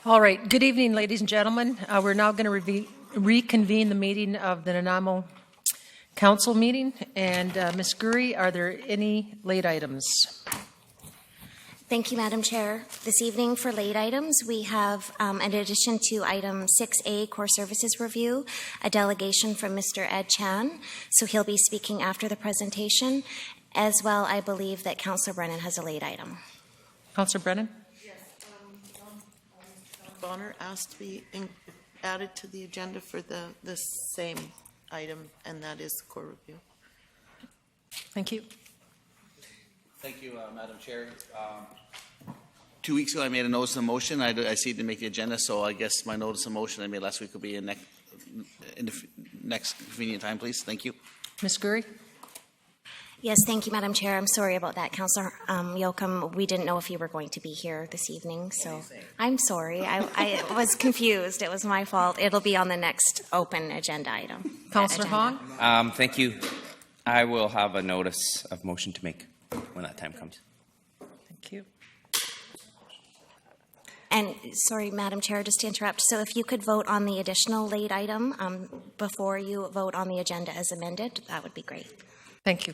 All right. Good evening, ladies and gentlemen. We're now going to reconvene the meeting of the Nanaimo Council meeting. And Ms. Gurry, are there any late items? Thank you, Madam Chair. This evening for late items, we have, in addition to item 6A, Core Services Review, a delegation from Mr. Ed Chan. So he'll be speaking after the presentation. As well, I believe that Councillor Brennan has a late item. Councillor Brennan? Bonner asked to be added to the agenda for the same item, and that is core review. Thank you. Thank you, Madam Chair. 2 weeks ago, I made a notice of motion. I see to make the agenda, so I guess my notice of motion I made last week will be in the next convenient time, please. Thank you. Ms. Gurry? Yes, thank you, Madam Chair. I'm sorry about that, Councillor Yoakum. We didn't know if you were going to be here this evening, so I'm sorry. I was confused. It was my fault. It'll be on the next open agenda item. Councillor Hahn? Thank you. I will have a notice of motion to make when that time comes. Thank you. And sorry, Madam Chair, just to interrupt. So if you could vote on the additional late item before you vote on the agenda as amended, that would be great. Thank you.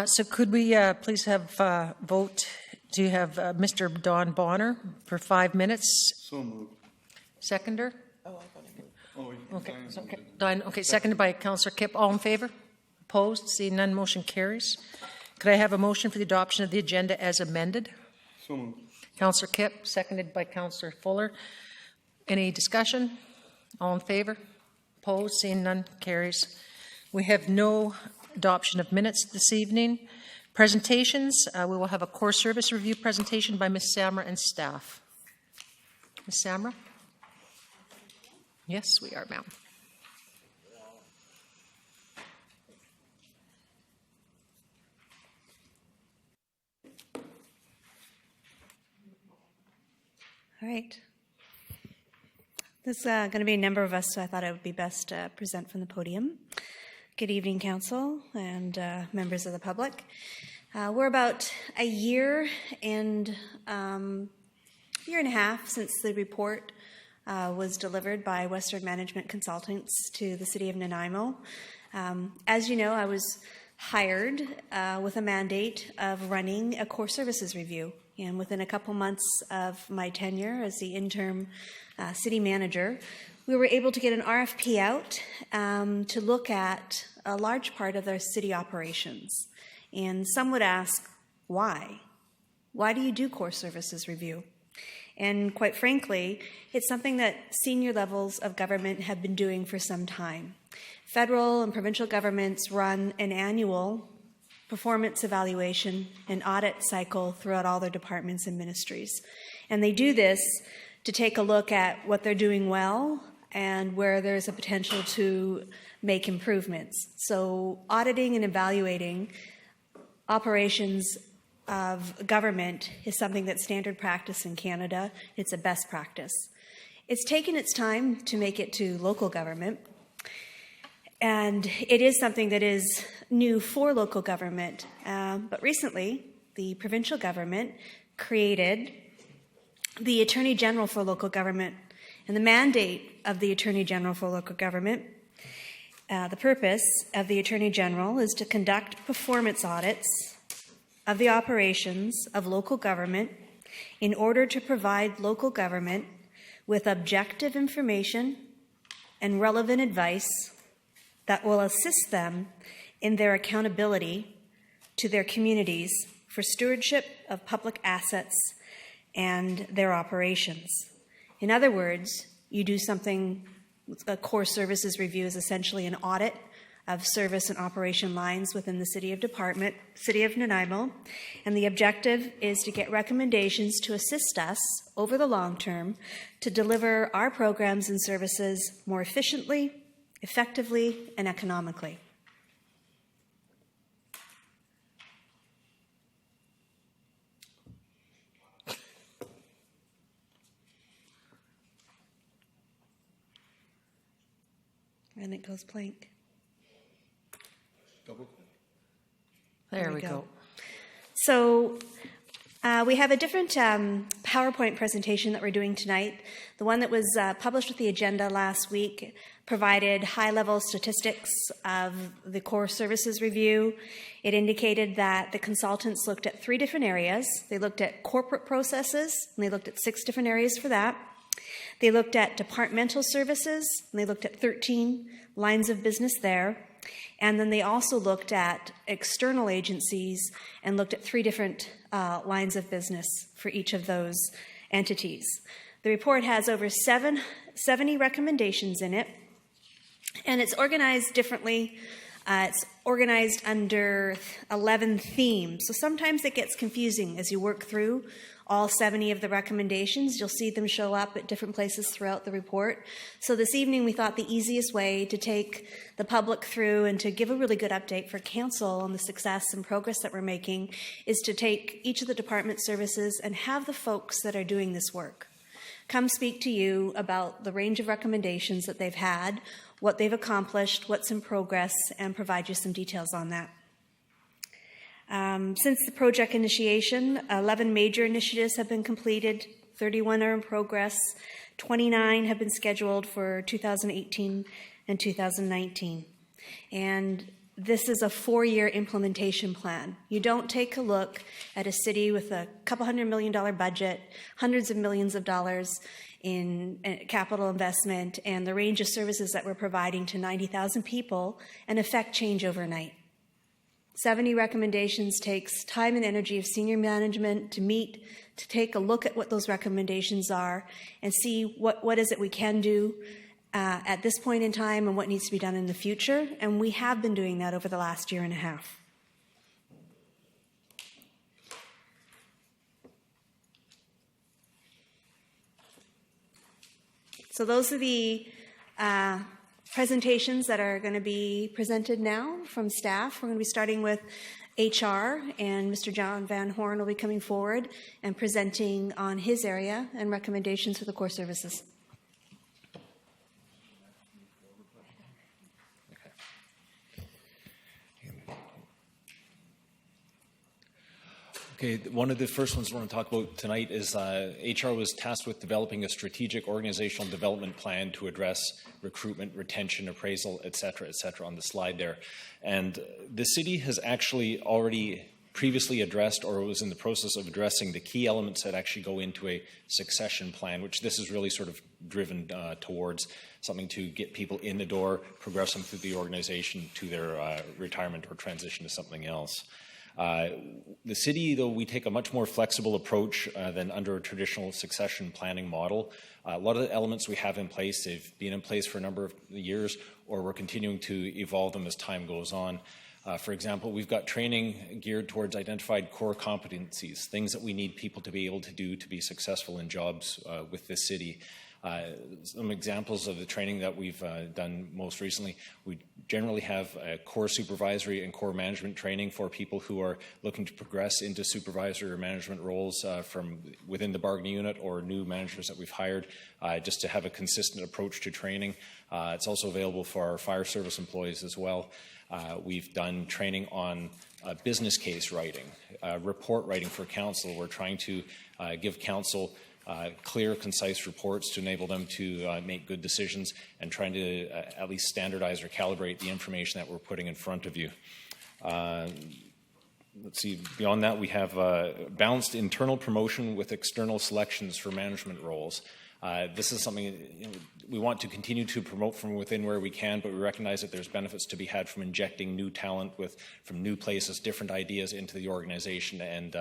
So could we please have vote to have Mr. Don Bonner for 5 minutes? So moved. Seconder? Oh, I thought I moved. Okay, seconded by Councillor Kipp. All in favor? Opposed? Seeing none, motion carries. Could I have a motion for the adoption of the agenda as amended? So moved. Councillor Kipp, seconded by Councillor Fuller. Any discussion? All in favor? Opposed? Seeing none, carries. We have no adoption of minutes this evening. Presentations, we will have a core service review presentation by Ms. Samra and staff. Ms. Samra? Yes, we are, ma'am. All right. There's going to be a number of us, so I thought it would be best to present from the podium. Good evening, Council and members of the public. We're about a year and a half since the report was delivered by Western Management Consultants to the City of Nanaimo. As you know, I was hired with a mandate of running a core services review. And within a couple months of my tenure as the interim city manager, we were able to get an RFP out to look at a large part of their city operations. And some would ask, why? Why do you do core services review? And quite frankly, it's something that senior levels of government have been doing for some time. Federal and provincial governments run an annual performance evaluation and audit cycle throughout all their departments and ministries. And they do this to take a look at what they're doing well and where there's a potential to make improvements. So auditing and evaluating operations of government is something that's standard practice in Canada. It's a best practice. It's taken its time to make it to local government, and it is something that is new for local government. But recently, the provincial government created the Attorney General for local government. And the mandate of the Attorney General for local government, the purpose of the Attorney General is to conduct performance audits of the operations of local government in order to provide local government with objective information and relevant advice that will assist them in their accountability to their communities for stewardship of public assets and their operations. In other words, you do something, a core services review is essentially an audit of service and operation lines within the City of Nanaimo, and the objective is to get recommendations to assist us over the long term to deliver our programs and services more efficiently, effectively, and economically. And it goes blank. Double. There we go. So We have a different PowerPoint presentation that we're doing tonight. The one that was published with the agenda last week provided high-level statistics of the core services review. It indicated that the consultants looked at 3 different areas. They looked at corporate processes, and they looked at 6 different areas for that. They looked at departmental services, and they looked at 13 lines of business there. And then they also looked at external agencies and looked at 3 different lines of business for each of those entities. The report has over 70 recommendations in it, and it's organized differently. It's organized under 11 themes. So sometimes it gets confusing as you work through all 70 of the recommendations. You'll see them show up at different places throughout the report. So this evening we thought the easiest way to take the public through and to give a really good update for council on the success and progress that we're making is to take each of the department services and have the folks that are doing this work come speak to you about the range of recommendations that they've had, what they've accomplished, what's in progress, and provide you some details on that. Since the project initiation, 11 major initiatives have been completed, 31 are in progress, 29 have been scheduled for 2018 and 2019. And this is a 4-year implementation plan. You don't take a look at a city with a couple $100 million budget, hundreds of millions of dollars in capital investment, and the range of services that we're providing to 90,000 people and affect change overnight. 70 recommendations takes time and energy of senior management to meet, to take a look at what those recommendations are and see what is it we can do at this point in time and what needs to be done in the future. And we have been doing that over the last 1.5 years. So those are the presentations that are going to be presented now from staff. We're going to be starting with HR, and Mr. John Van Horn will be coming forward and presenting on his area and recommendations for the core services. Okay, one of the first ones I want to talk about tonight is HR was tasked with developing a strategic organizational development plan to address recruitment, retention, appraisal, et cetera, on the slide there. And the city has actually already previously addressed or was in the process of addressing the key elements that actually go into a succession plan, which this is really sort of driven towards something to get people in the door, progress them through the organization to their retirement or transition to something else. The city, though, we take a much more flexible approach than under a traditional succession planning model. A lot of the elements we have in place, they've been in place for a number of years, or we're continuing to evolve them as time goes on. For example, we've got training geared towards identified core competencies, things that we need people to be able to do to be successful in jobs with this city. Some examples of the training that we've done most recently, we generally have core supervisory and core management training for people who are looking to progress into supervisory or management roles from within the bargaining unit or new managers that we've hired, just to have a consistent approach to training. It's also available for our fire service employees as well. We've done training on business case writing, report writing for council. We're trying to give council clear, concise reports to enable them to make good decisions and trying to at least standardize or calibrate the information that we're putting in front of you. Let's see, beyond that, we have balanced internal promotion with external selections for management roles. This is something we want to continue to promote from within where we can, but we recognize that there's benefits to be had from injecting new talent from new places, different ideas into the organization, and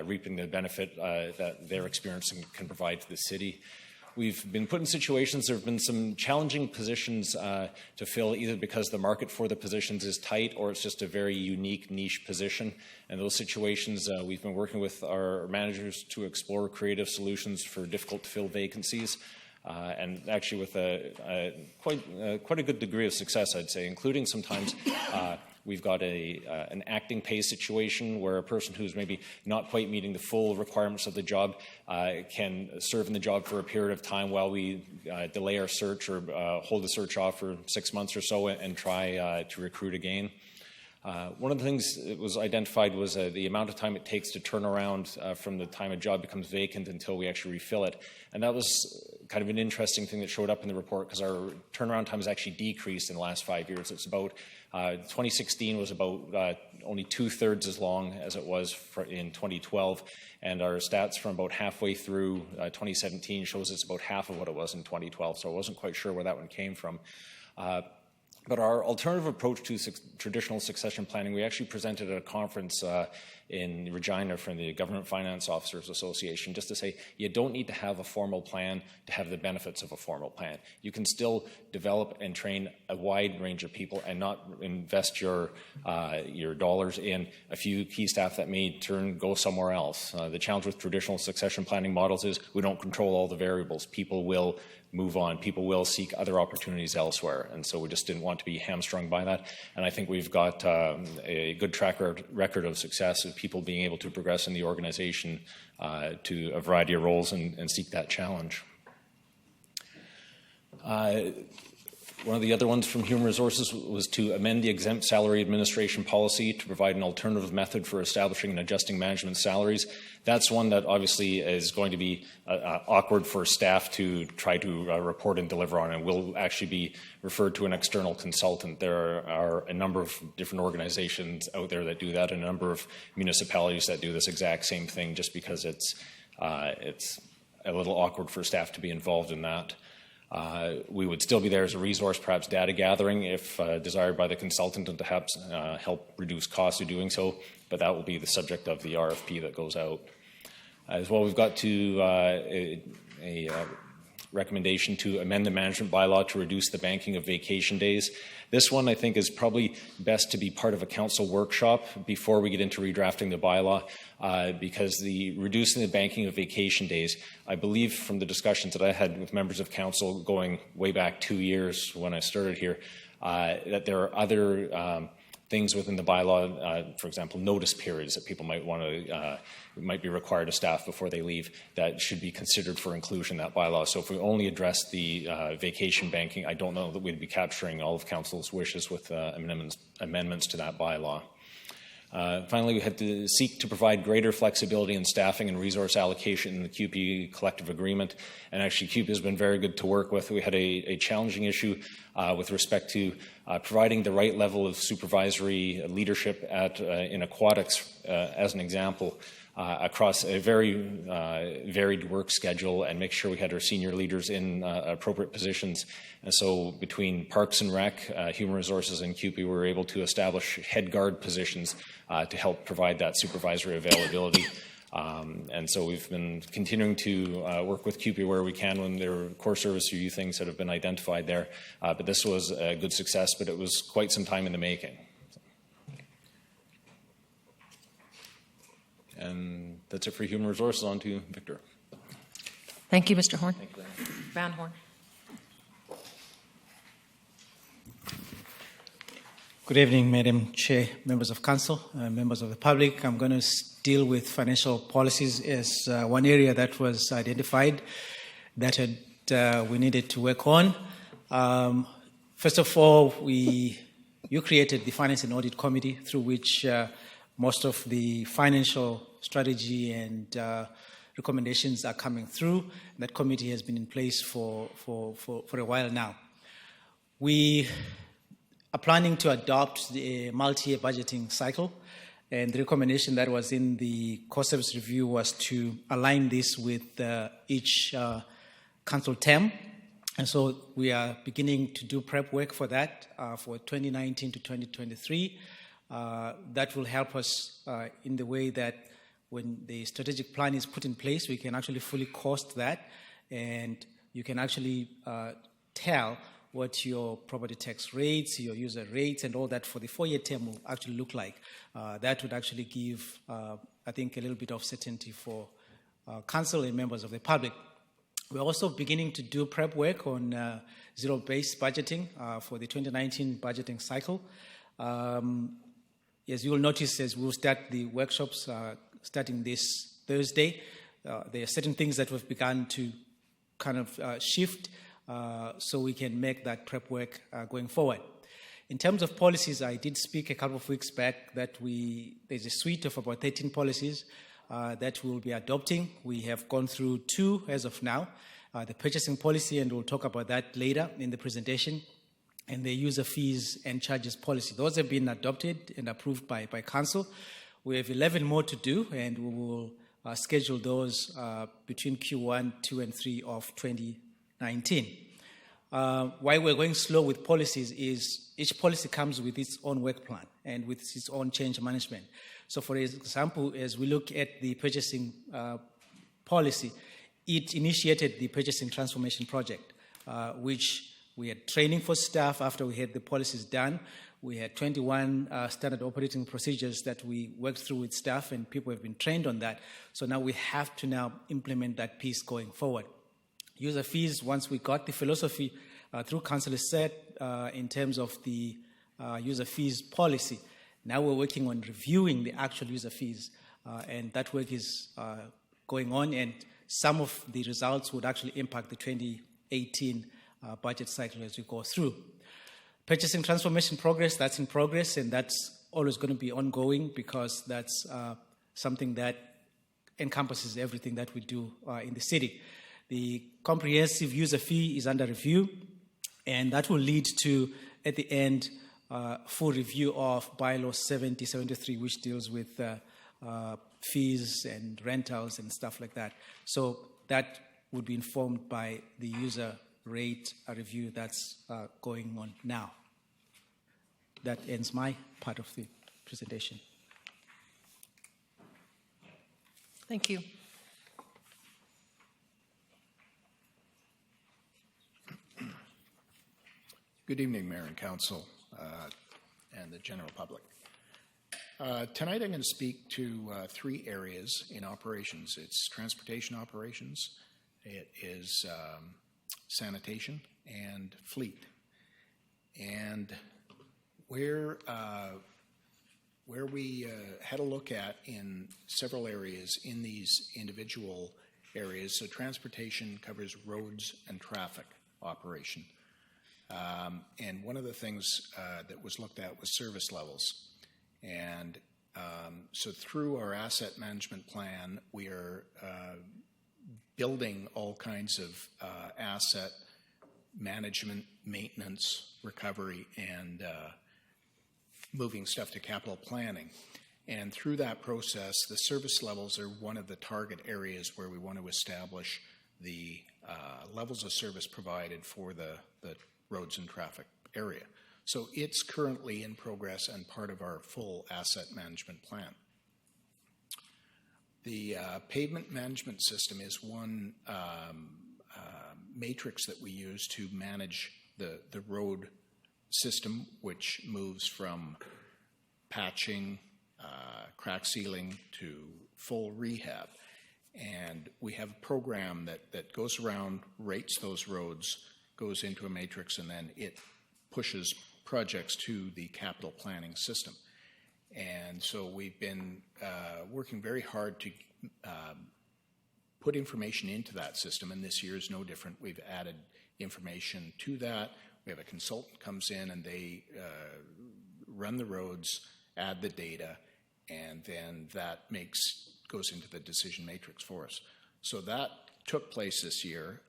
reaping the benefit that their experience can provide to the city. We've been put in situations, there have been some challenging positions to fill, either because the market for the positions is tight or it's just a very unique niche position. And those situations, we've been working with our managers to explore creative solutions for difficult to fill vacancies. And actually with quite a good degree of success, I'd say, including sometimes we've got an acting pay situation where a person who's maybe not quite meeting the full requirements of the job can serve in the job for a period of time while we delay our search or hold the search off for 6 months or so and try to recruit again. One of the things that was identified was the amount of time it takes to turn around from the time a job becomes vacant until we actually refill it. And that was kind of an interesting thing that showed up in the report, because our turnaround time has actually decreased in the last 5 years. It's about 2016 was about only 2/3 as long as it was in 2012, and our stats from about halfway through 2017 shows it's about half of what it was in 2012, so I wasn't quite sure where that one came from. But our alternative approach to traditional succession planning, we actually presented at a conference in Regina from the Government Finance Officers Association, just to say you don't need to have a formal plan to have the benefits of a formal plan. You can still develop and train a wide range of people and not invest your dollars in a few key staff that may go somewhere else. The challenge with traditional succession planning models is we don't control all the variables. People will move on. People will seek other opportunities elsewhere, and so we just didn't want to be hamstrung by that. And I think we've got a good track record of success of people being able to progress in the organization to a variety of roles and seek that challenge. One of the other ones from Human Resources was to amend the exempt salary administration policy to provide an alternative method for establishing and adjusting management salaries. That's one that obviously is going to be awkward for staff to try to report and deliver on, and will actually be referred to an external consultant. There are a number of different organizations out there that do that, and a number of municipalities that do this exact same thing, just because it's a little awkward for staff to be involved in that. We would still be there as a resource, perhaps data gathering if desired by the consultant, and perhaps help reduce costs of doing so, but that will be the subject of the RFP that goes out. As well, we've got to a recommendation to amend the management bylaw to reduce the banking of vacation days. This one, I think, is probably best to be part of a council workshop before we get into redrafting the bylaw, because the reducing the banking of vacation days, I believe from the discussions that I had with members of council going way back 2 years when I started here, that there are other things within the bylaw, for example, notice periods that people might want to might be required of staff before they leave, that should be considered for inclusion in that bylaw. So if we only address the vacation banking, I don't know that we'd be capturing all of council's wishes with amendments to that bylaw. Finally, we had to seek to provide greater flexibility in staffing and resource allocation in the CUPE collective agreement. And actually, CUPE has been very good to work with. We had a challenging issue with respect to providing the right level of supervisory leadership in aquatics, as an example, across a very varied work schedule, and make sure we had our senior leaders in appropriate positions. And so between Parks and Rec, Human Resources, and CUPE, we were able to establish head guard positions to help provide that supervisory availability. And so we've been continuing to work with CUPE where we can when there are core service review things that have been identified there. But this was a good success, but it was quite some time in the making. And that's it for Human Resources. On to Victor. Thank you, Mr. Horn. Thank you very much. Van Horn. Good evening, Madam Chair, members of Council, members of the public. I'm going to deal with financial policies as one area that was identified that we needed to work on. First of all, you created the Finance and Audit Committee, through which most of the financial strategy and recommendations are coming through. That committee has been in place for a while now. We are planning to adopt the multi-year budgeting cycle, and the recommendation that was in the core service review was to align this with each council term. And so we are beginning to do prep work for that for 2019 to 2023. That will help us in the way that when the strategic plan is put in place, we can actually fully cost that, and you can actually tell what your property tax rates, your user rates, and all that for the 4-year term will actually look like. That would actually give, I think, a little bit of certainty for council and members of the public. We're also beginning to do prep work on zero-based budgeting for the 2019 budgeting cycle. As you will notice, as we'll start the workshops starting this Thursday, there are certain things that we've begun to kind of shift so we can make that prep work going forward. In terms of policies, I did speak a couple of weeks back that there's a suite of about 13 policies that we'll be adopting. We have gone through 2 as of now, the purchasing policy, and we'll talk about that later in the presentation, and the user fees and charges policy. Those have been adopted and approved by Council. We have 11 more to do, and we will schedule those between Q1, 2, and 3 of 2019. Why we're going slow with policies is each policy comes with its own work plan and with its own change management. So, for example, as we look at the purchasing policy, it initiated the purchasing transformation project, which we had training for staff after we had the policies done. We had 21 standard operating procedures that we worked through with staff, and people have been trained on that. So now we have to now implement that piece going forward. User fees, once we got the philosophy through Councillor said in terms of the user fees policy, now we're working on reviewing the actual user fees, and that work is going on, and some of the results would actually impact the 2018 budget cycle as we go through. Purchasing transformation progress, that's in progress, and that's always going to be ongoing because that's something that encompasses everything that we do in the city. The comprehensive user fee is under review, and that will lead to, at the end, full review of bylaw 7073, which deals with fees and rentals and stuff like that. So that would be informed by the user rate review that's going on now. That ends my part of the presentation. Thank you. Good evening, Mayor and Council, and the general public. Tonight I'm going to speak to 3 areas in operations. It's transportation operations, it is sanitation, and fleet. And where we had a look at in several areas in these individual areas, so transportation covers roads and traffic operation. And one of the things that was looked at was service levels. And so through our asset management plan, we are building all kinds of asset management, maintenance, recovery, and moving stuff to capital planning. And through that process, the service levels are one of the target areas where we want to establish the levels of service provided for the roads and traffic area. So it's currently in progress and part of our full asset management plan. The pavement management system is one matrix that we use to manage the road system, which moves from patching, crack sealing to full rehab. And we have a program that goes around, rates those roads, goes into a matrix, and then it pushes projects to the capital planning system. And so we've been working very hard to put information into that system, and this year is no different. We've added information to that. We have a consultant comes in and they run the roads, add the data, and then that goes into the decision matrix for us. So that took place this year,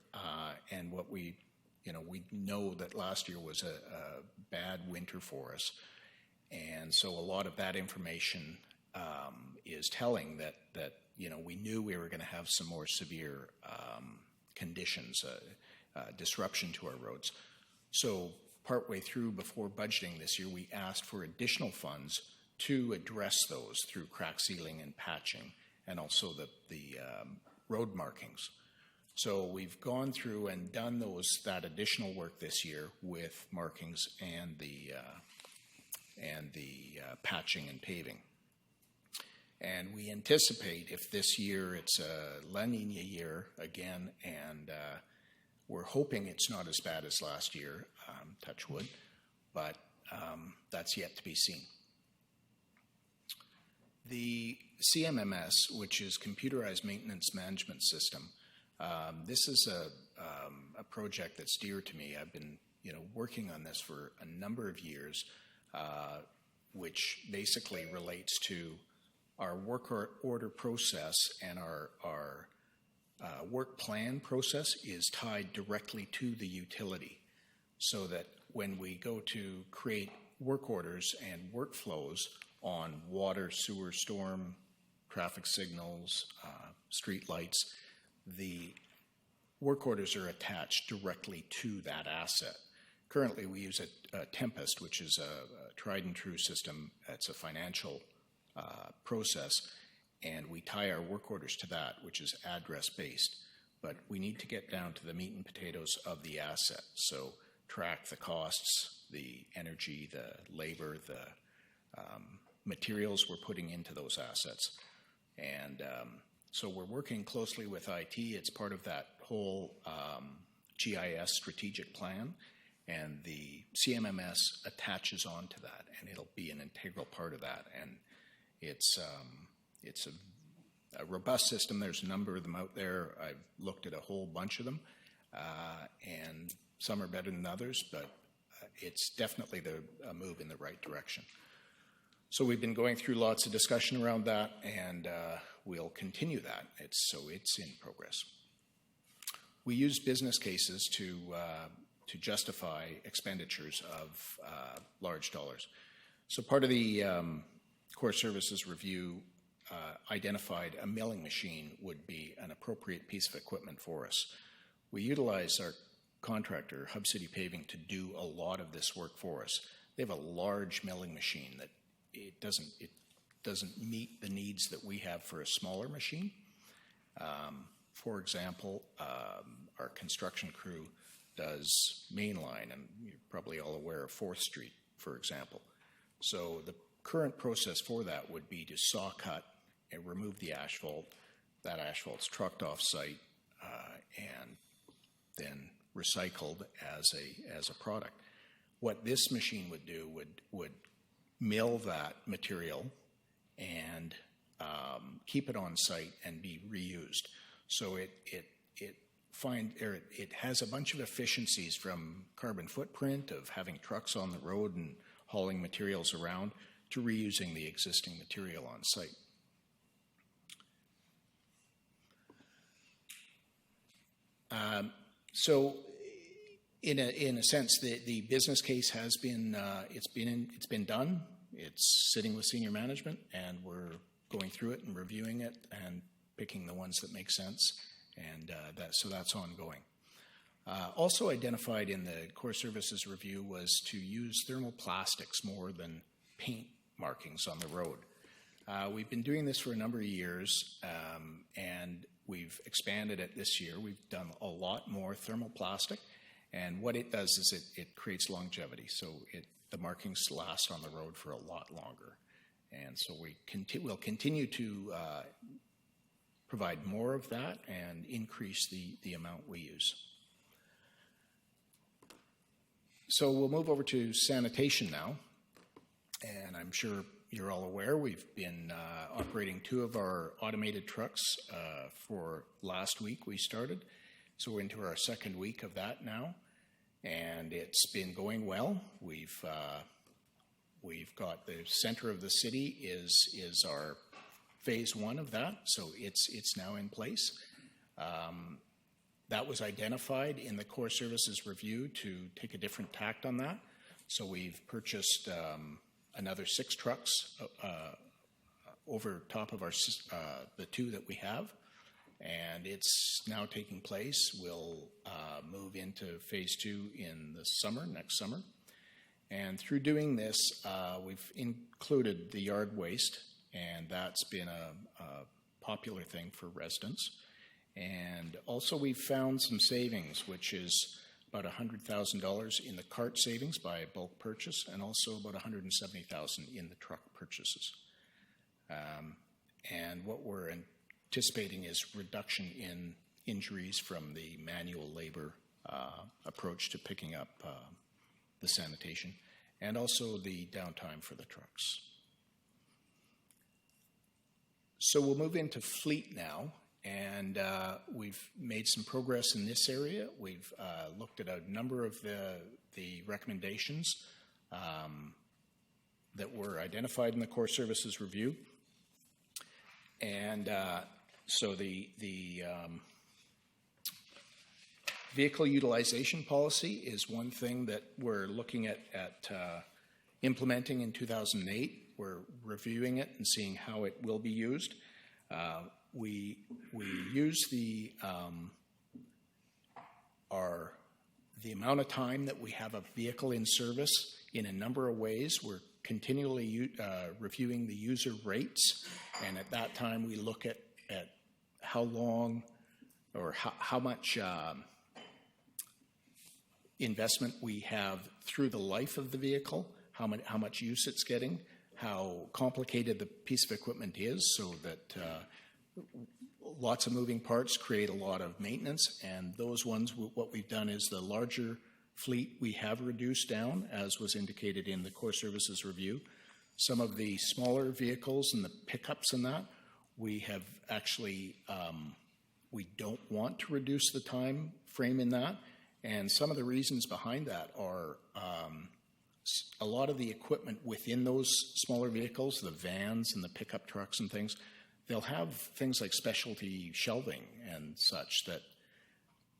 and what we know that last year was a bad winter for us, and so a lot of that information is telling that we knew we were going to have some more severe conditions, disruption to our roads. So partway through, before budgeting this year, we asked for additional funds to address those through crack sealing and patching, and also the road markings. So we've gone through and done that additional work this year with markings and the patching and paving. And we anticipate if this year it's a La Nina year again, and we're hoping it's not as bad as last year, touch wood, but that's yet to be seen. The CMMS, which is Computerized Maintenance Management System, this is a project that's dear to me. I've been working on this for a number of years, which basically relates to our work order process, and our work plan process is tied directly to the utility, so that when we go to create work orders and workflows on water, sewer, storm, traffic signals, street lights, the work orders are attached directly to that asset. Currently, we use a Tempest, which is a tried and true system. It's a financial process, and we tie our work orders to that, which is address-based. But we need to get down to the meat and potatoes of the asset. So track the costs, the energy, the labor, the materials we're putting into those assets. And so we're working closely with IT. It's part of that whole GIS strategic plan, and the CMMS attaches onto that, and it'll be an integral part of that. And it's a robust system. There's a number of them out there. I've looked at a whole bunch of them, and some are better than others, but it's definitely a move in the right direction. So we've been going through lots of discussion around that, and we'll continue that. It's in progress. We use business cases to justify expenditures of large dollars. So part of the Core Services review identified a milling machine would be an appropriate piece of equipment for us. We utilize our contractor, Hub City Paving, to do a lot of this work for us. They have a large milling machine that it doesn't meet the needs that we have for a smaller machine. For example, our construction crew does mainline, and you're probably all aware of 4th Street, for example. So the current process for that would be to saw cut and remove the asphalt. That asphalt's trucked off site and then recycled as a product. What this machine would do would mill that material and keep it on site and be reused. So it has a bunch of efficiencies, from carbon footprint of having trucks on the road and hauling materials around, to reusing the existing material on site. So in a sense, the business case has been it's been done. It's sitting with senior management, and we're going through it and reviewing it and picking the ones that make sense, and that's ongoing. Also identified in the Core Services review was to use thermoplastics more than paint markings on the road. We've been doing this for a number of years, and we've expanded it this year. We've done a lot more thermoplastic, and what it does is it creates longevity. So the markings last on the road for a lot longer. And so we'll continue to provide more of that and increase the amount we use. So we'll move over to sanitation now. And I'm sure you're all aware we've been operating 2 of our automated trucks for last week. We started, so we're into our 2nd week of that now, and it's been going well. We've got the center of the city is our phase 1 of that, so it's now in place. That was identified in the Core Services review to take a different tact on that. So we've purchased another 6 trucks over top of the 2 that we have, and it's now taking place. We'll move into phase 2 in the summer, next summer. And through doing this, we've included the yard waste, and that's been a popular thing for residents. And also we've found some savings, which is about $100,000 in the cart savings by bulk purchase, and also about $170,000 in the truck purchases. And what we're anticipating is reduction in injuries from the manual labor approach to picking up the sanitation, and also the downtime for the trucks. So we'll move into fleet now. And we've made some progress in this area. We've looked at a number of the the recommendations that were identified in the core services review. And so the vehicle utilization policy is one thing that we're looking at implementing in 2008. We're reviewing it and seeing how it will be used. We use the amount of time that we have a vehicle in service in a number of ways. We're continually reviewing the user rates, and at that time we look at how long or how much investment we have through the life of the vehicle, how much use it's getting, how complicated the piece of equipment is, so that lots of moving parts create a lot of maintenance, and those ones, what we've done is the larger fleet we have reduced down, as was indicated in the core services review. Some of the smaller vehicles and the pickups and that, we have actually, we don't want to reduce the time frame in that, and some of the reasons behind that are a lot of the equipment within those smaller vehicles, the vans and the pickup trucks and things, they'll have things like specialty shelving and such that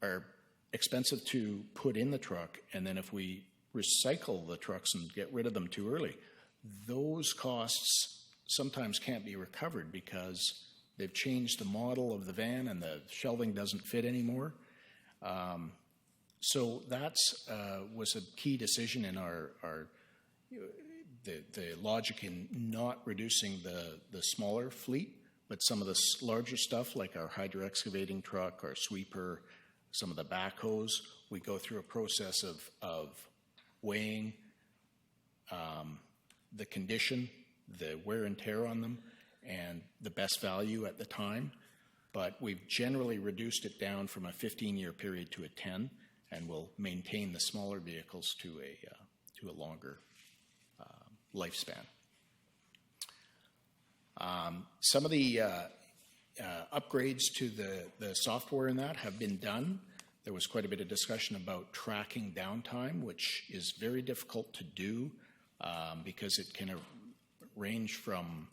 are expensive to put in the truck, and then if we recycle the trucks and get rid of them too early, those costs sometimes can't be recovered because they've changed the model of the van and the shelving doesn't fit anymore. So that's was a key decision in the logic in not reducing the smaller fleet, but some of the larger stuff like our hydro excavating truck, our sweeper, some of the backhoes, we go through a process of weighing the condition, the wear and tear on them, and the best value at the time. But we've generally reduced it down from a 15-year period to a 10, and we'll maintain the smaller vehicles to a longer lifespan. Some of the upgrades to the software in that have been done. There was quite a bit of discussion about tracking downtime, which is very difficult to do because it can range from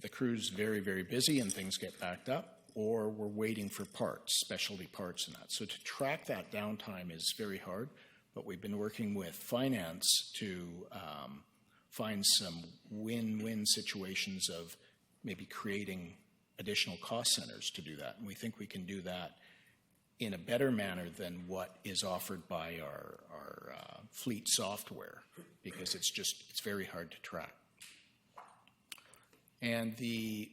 the crew's very, very busy and things get backed up, or we're waiting for parts, specialty parts and that. So to track that downtime is very hard, but we've been working with finance to find some win-win situations of maybe creating additional cost centers to do that. And we think we can do that in a better manner than what is offered by our fleet software, because it's very hard to track. And the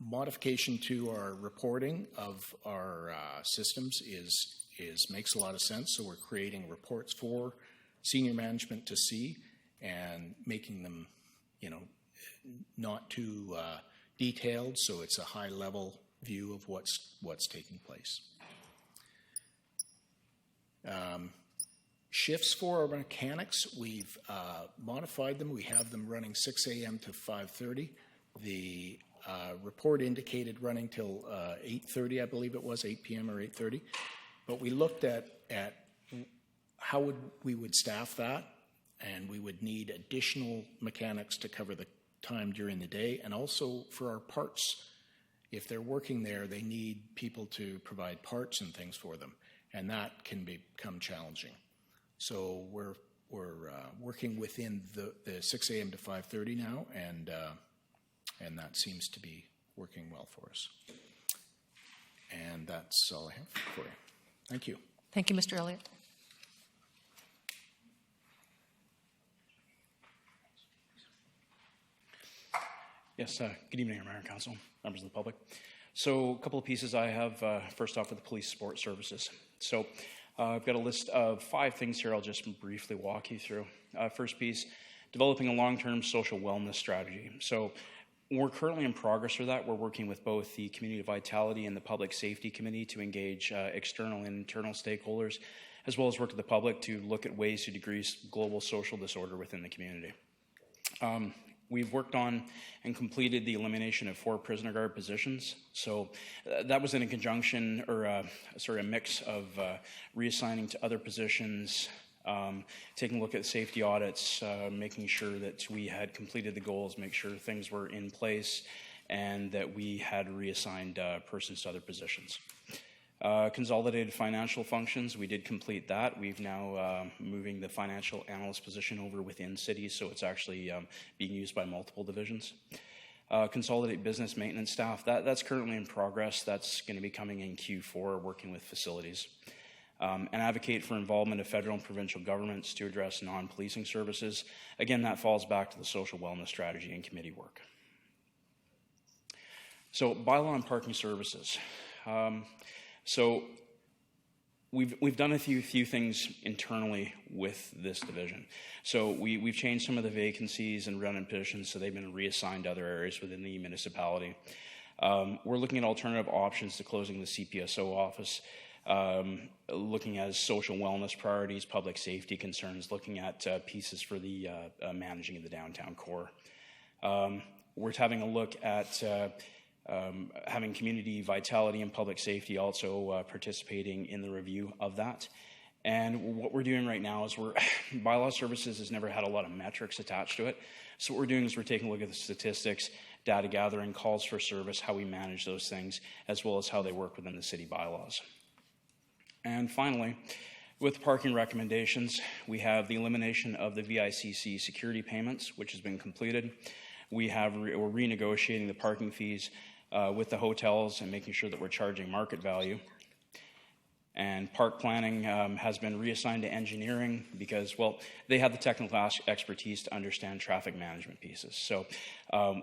modification to our reporting of our systems makes a lot of sense. So we're creating reports for senior management to see and making them, not too detailed, so it's a high-level view of what's taking place. Shifts for our mechanics, we've modified them. We have them running 6 a.m. to 5:30. The report indicated running till 8:30, I believe it was, 8 p.m. or 8:30. But we looked at how we would staff that, and we would need additional mechanics to cover the time during the day, and also for our parts. If they're working there, they need people to provide parts and things for them, and that can become challenging. So we're working within the 6 a.m. to 5:30 now, and that seems to be working well for us. And that's all I have for you. Thank you. Thank you, Mr. Elliott. Yes, good evening, Mayor and Council, members of the public. So a couple of pieces I have, first off with the police support services. So I've got a list of 5 things here I'll just briefly walk you through. First piece, developing a long-term social wellness strategy. So we're currently in progress for that. We're working with both the Community Vitality and the Public Safety Committee to engage external and internal stakeholders, as well as work with the public to look at ways to decrease global social disorder within the community. We've worked on and completed the elimination of 4 prisoner guard positions. So that was in a conjunction, or a mix of reassigning to other positions, taking a look at safety audits, making sure that we had completed the goals, make sure things were in place, and that we had reassigned persons to other positions. Consolidated financial functions, we did complete that. We've now moving the financial analyst position over within cities, so it's actually being used by multiple divisions. Consolidate business maintenance staff, that's currently in progress. That's going to be coming in Q4, working with facilities. And advocate for involvement of federal and provincial governments to address non-policing services. Again, that falls back to the social wellness strategy and committee work. So, bylaw and parking services. So we've done a few things internally with this division. So we've changed some of the vacancies and run-in positions, so they've been reassigned to other areas within the municipality. We're looking at alternative options to closing the CPSO office, looking at social wellness priorities, public safety concerns, looking at pieces for the managing of the downtown core. We're having a look at having community vitality and public safety also participating in the review of that. And what we're doing right now is bylaw services has never had a lot of metrics attached to it. So what we're doing is we're taking a look at the statistics, data gathering, calls for service, how we manage those things, as well as how they work within the city bylaws. And finally, with parking recommendations, we have the elimination of the VICC security payments, which has been completed. We're renegotiating the parking fees with the hotels and making sure that we're charging market value. And park planning has been reassigned to engineering because, well, they have the technical expertise to understand traffic management pieces. So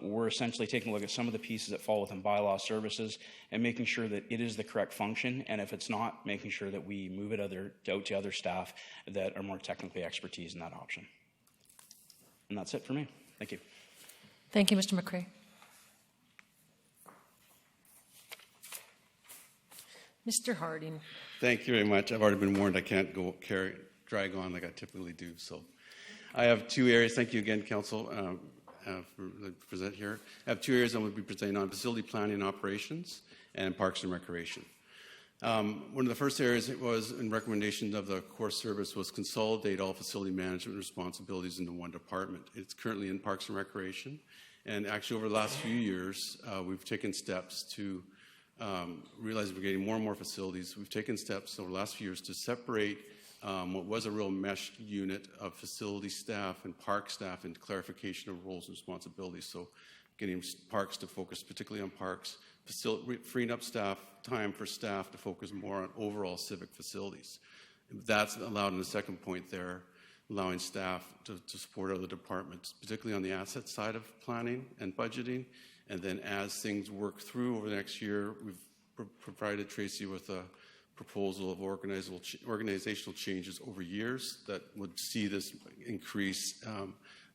we're essentially taking a look at some of the pieces that fall within bylaw services and making sure that it is the correct function, and if it's not, making sure that we move it out to other staff that are more technically expertise in that option. And that's it for me. Thank you. Thank you, Mr. McCrae. Mr. Harding. Thank you very much. I've already been warned I can't drag on like I typically do. So I have two areas. Thank you again, Council, for the present here. I have two areas I'm going to be presenting on: facility planning and operations and parks and recreation. One of the first areas it was in recommendation of the core service was consolidate all facility management responsibilities into one department. It's currently in Parks and Recreation. And actually over the last few years, we've taken steps to realize we're getting more and more facilities. We've taken steps over the last few years to separate what was a real mesh unit of facility staff and park staff into clarification of roles and responsibilities. So getting parks to focus particularly on parks, freeing up time for staff to focus more on overall civic facilities. That's allowed in the second point there, allowing staff to support other departments, particularly on the asset side of planning and budgeting. And then as things work through over the next year, we've provided Tracy with a proposal of organizational changes over years that would see this increase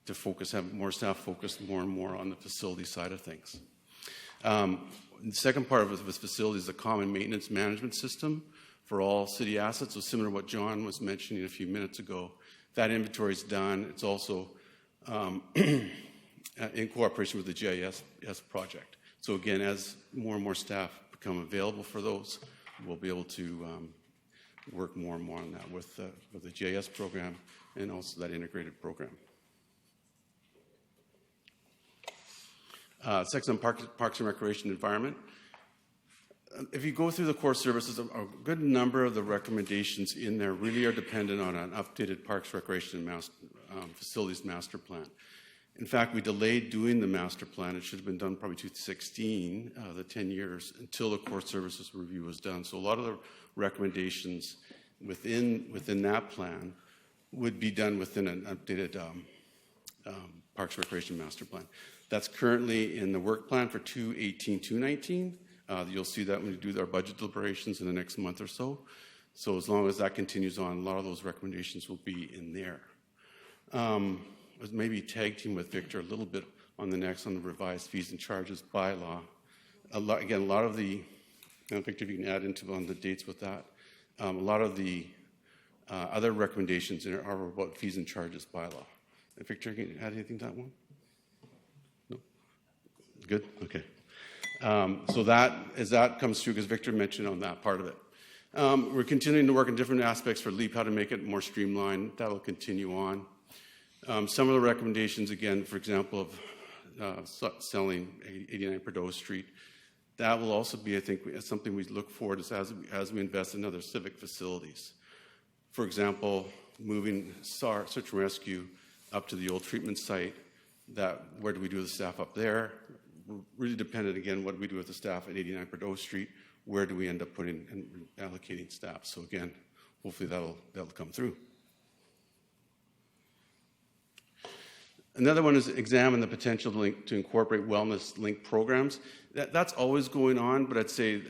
to focus, have more staff focused more and more on the facility side of things. The second part of this facility is a common maintenance management system for all city assets. So similar to what John was mentioning a few minutes ago, that inventory is done. It's also in cooperation with the GIS project. So again, as more and more staff become available for those, we'll be able to work more and more on that with the GIS program and also that integrated program. Section on Parks and Recreation Environment. If you go through the core services, a good number of the recommendations in there really are dependent on an updated Parks, Recreation, and Facilities Master Plan. In fact, we delayed doing the master plan. It should have been done probably 2016, the 10 years, until the core services review was done. So a lot of the recommendations within that plan would be done within an updated Parks Recreation Master Plan. That's currently in the work plan for 2018-2019. You'll see that when we do our budget deliberations in the next month or so. So as long as that continues on, a lot of those recommendations will be in there. Maybe tag team with Victor a little bit on the revised fees and charges bylaw. Again, a lot of the, Victor, if you can add on the dates with that, a lot of the other recommendations are about fees and charges bylaw. Victor, can you add anything to that one? No? Good? Okay. So that, as that comes through, because Victor mentioned on that part of it, We're continuing to work on different aspects for LEAP, how to make it more streamlined. That will continue on. Some of the recommendations, again, for example, of selling 89 Prideaux Street, that will also be, I think, something we look forward to as we invest in other civic facilities. For example, moving search and rescue up to the old treatment site. Where do we do with the staff up there? We're really dependent, again, what do we do with the staff at 89 Prideaux Street? Where do we end up putting and allocating staff? So again, hopefully that'll come through. Another one is examine the potential to incorporate wellness-linked programs. That's always going on, but I'd say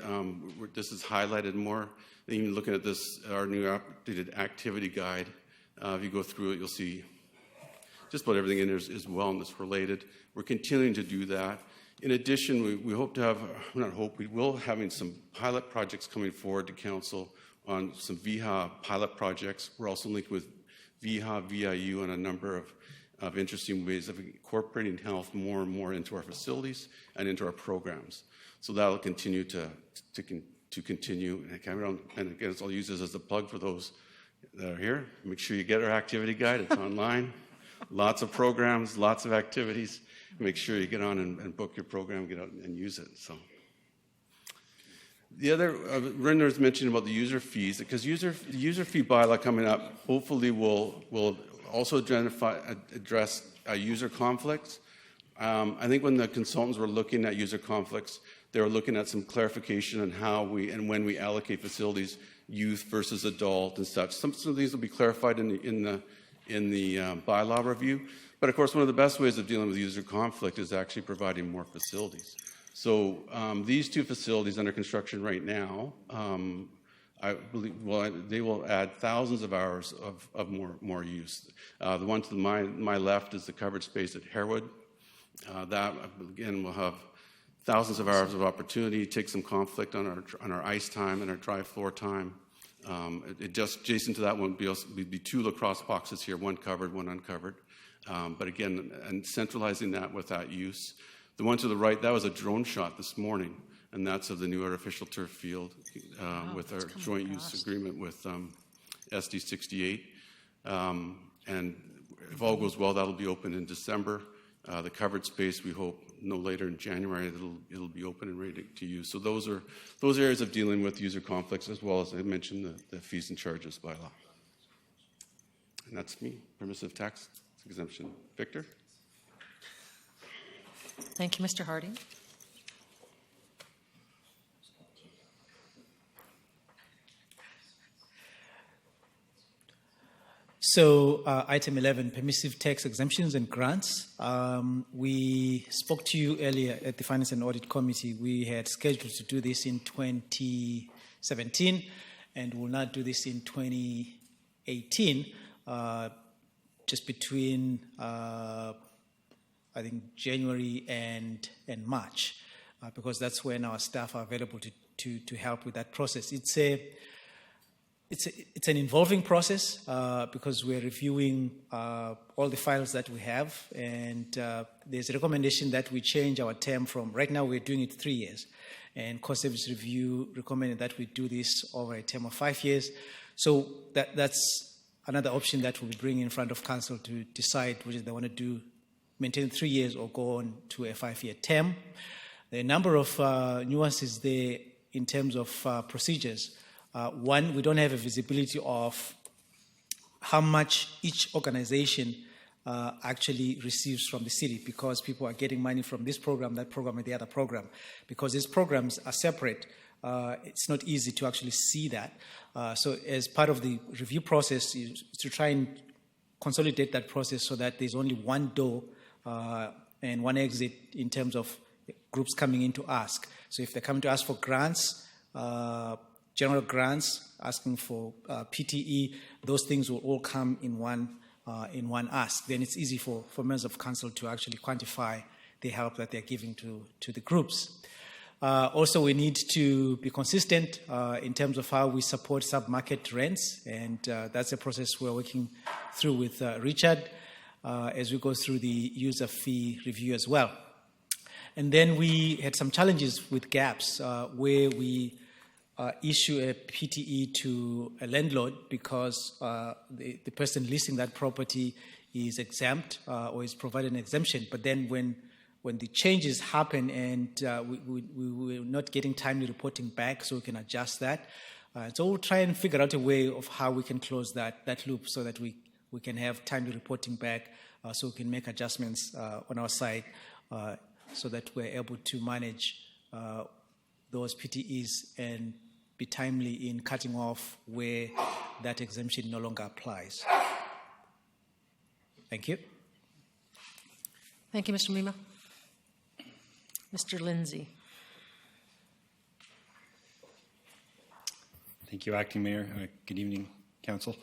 this is highlighted more. Even looking at this, our new updated activity guide, if you go through it, you'll see just about everything in there is wellness-related. We're continuing to do that. In addition, we hope to have, not hope, we will having some pilot projects coming forward to council on some VIHA pilot projects. We're also linked with VIHA, VIU, and a number of interesting ways of incorporating health more and more into our facilities and into our programs. So that'll continue to continue. And again, I'll use this as a plug for those that are here. Make sure you get our activity guide. It's online. Lots of programs, lots of activities. Make sure you get on and book your program, get out and use it. So the other, Render's mentioned about the user fees, because user fee bylaw coming up hopefully will also address user conflicts. I think when the consultants were looking at user conflicts, they were looking at some clarification on how we and when we allocate facilities, youth versus adult and such. Some of these will be clarified in the bylaw review. But of course, one of the best ways of dealing with user conflict is actually providing more facilities. So these two facilities under construction right now, I believe, they will add thousands of hours of more use. The one to my left is the covered space at Harewood. That again will have thousands of hours of opportunity, take some conflict on our ice time and our dry floor time. Just adjacent to that one would be two lacrosse boxes here, one covered, one uncovered. But again, and centralizing that with that use. The one to the right, that was a drone shot this morning, and that's of the new artificial turf field with our joint use agreement with SD 68. And if all goes well, that'll be open in December. The covered space, we hope no later in January, it'll be open and ready to use. So those areas of dealing with user conflicts, as well as I mentioned the fees and charges bylaw. And that's me, permissive tax exemption. Victor? Thank you, Mr. Harding. So item 11, permissive tax exemptions and grants. We spoke to you earlier at the Finance and Audit Committee. We had scheduled to do this in 2017 and will not do this in 2018, just between, I think, January and March, because that's when our staff are available to help with that process. It's an involving process because we're reviewing all the files that we have, and there's a recommendation that we change our term from, right now we're doing it 3 years, and Cost Service Review recommended that we do this over a term of 5 years. So that's another option that we'll bring in front of Council to decide whether they want to do maintain 3 years or go on to a 5-year term. There are a number of nuances there in terms of procedures. One, we don't have a visibility of how much each organization actually receives from the city, because people are getting money from this program, that program, and the other program. Because these programs are separate, it's not easy to actually see that. So as part of the review process is to try and consolidate that process so that there's only one door and one exit in terms of groups coming in to ask. So if they're coming to ask for grants, general grants, asking for PTE, those things will all come in one ask. Then it's easy for members of council to actually quantify the help that they're giving to the groups. Also, we need to be consistent in terms of how we support sub-market rents, and that's a process we're working through with Richard as we go through the user fee review as well. And then we had some challenges with gaps where we issue a PTE to a landlord because the person leasing that property is exempt or is provided an exemption. But then when the changes happen and we're not getting timely reporting back, so we can adjust that. So we'll try and figure out a way of how we can close that loop so that we can have timely reporting back, so we can make adjustments on our side so that we're able to manage those PTEs and be timely in cutting off where that exemption no longer applies. Thank you. Thank you, Mr. Mima. Mr. Lindsay. Thank you, Acting Mayor. Good evening, Council.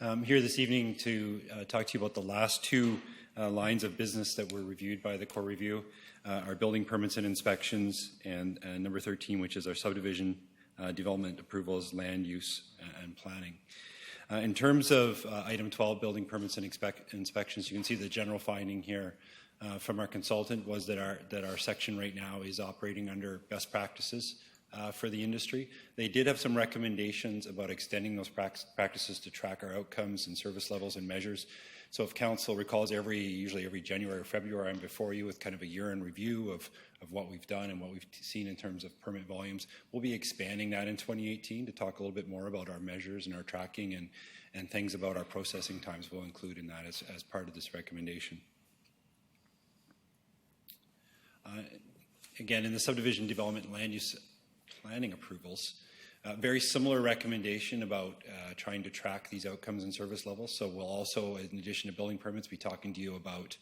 I'm here this evening to talk to you about the last two lines of business that were reviewed by the core review, our building permits and inspections, and number 13, which is our subdivision development approvals, land use, and planning. In terms of item 12, building permits and inspections, you can see the general finding here from our consultant was that our section right now is operating under best practices for the industry. They did have some recommendations about extending those practices to track our outcomes and service levels and measures. So if Council recalls, usually every January or February, I'm before you with kind of a year-end review of what we've done and what we've seen in terms of permit volumes. We'll be expanding that in 2018 to talk a little bit more about our measures and our tracking and things about our processing times. We'll include in that as part of this recommendation. Again, in the subdivision development land use planning approvals, very similar recommendation about trying to track these outcomes and service levels. So we'll also, in addition to building permits, be talking to you about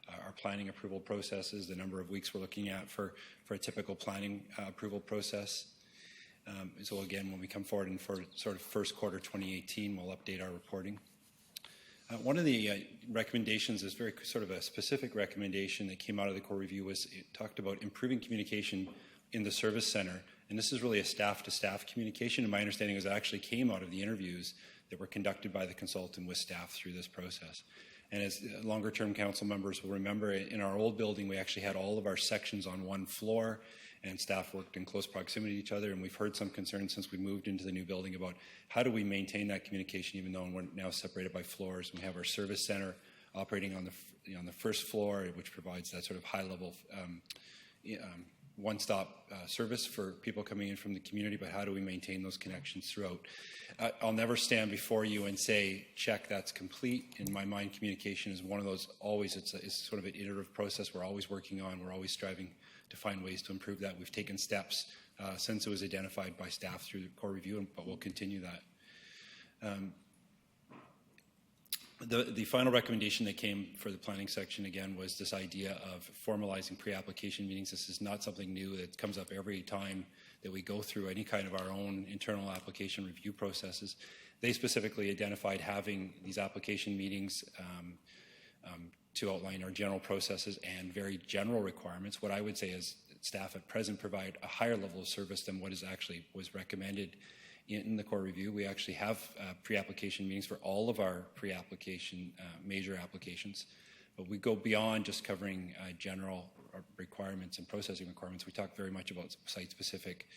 our planning approval processes, the number of weeks we're looking at for a typical planning approval process. So again, when we come forward in for sort of first quarter 2018, we'll update our reporting. One of the recommendations is very sort of a specific recommendation that came out of the core review was it talked about improving communication in the service center. And this is really a staff-to-staff communication. And my understanding is it actually came out of the interviews that were conducted by the consultant with staff through this process. And as longer-term council members will remember, in our old building, we actually had all of our sections on one floor, and staff worked in close proximity to each other. And we've heard some concerns since we moved into the new building about how do we maintain that communication, even though we're now separated by floors. We have our service center operating on the first floor, which provides that sort of high-level one-stop service for people coming in from the community, but how do we maintain those connections throughout? I'll never stand before you and say, check, that's complete. In my mind, communication is one of those always, it's sort of an iterative process we're always working on. We're always striving to find ways to improve that. We've taken steps since it was identified by staff through the core review, but we'll continue that. The final recommendation that came for the planning section, again, was this idea of formalizing pre-application meetings. This is not something new. It comes up every time that we go through any kind of our own internal application review processes. They specifically identified having these application meetings to outline our general processes and very general requirements. What I would say is staff at present provide a higher level of service than what is actually was recommended in the core review. We actually have pre-application meetings for all of our pre-application major applications, but we go beyond just covering general requirements and processing requirements. We talk very much about site-specific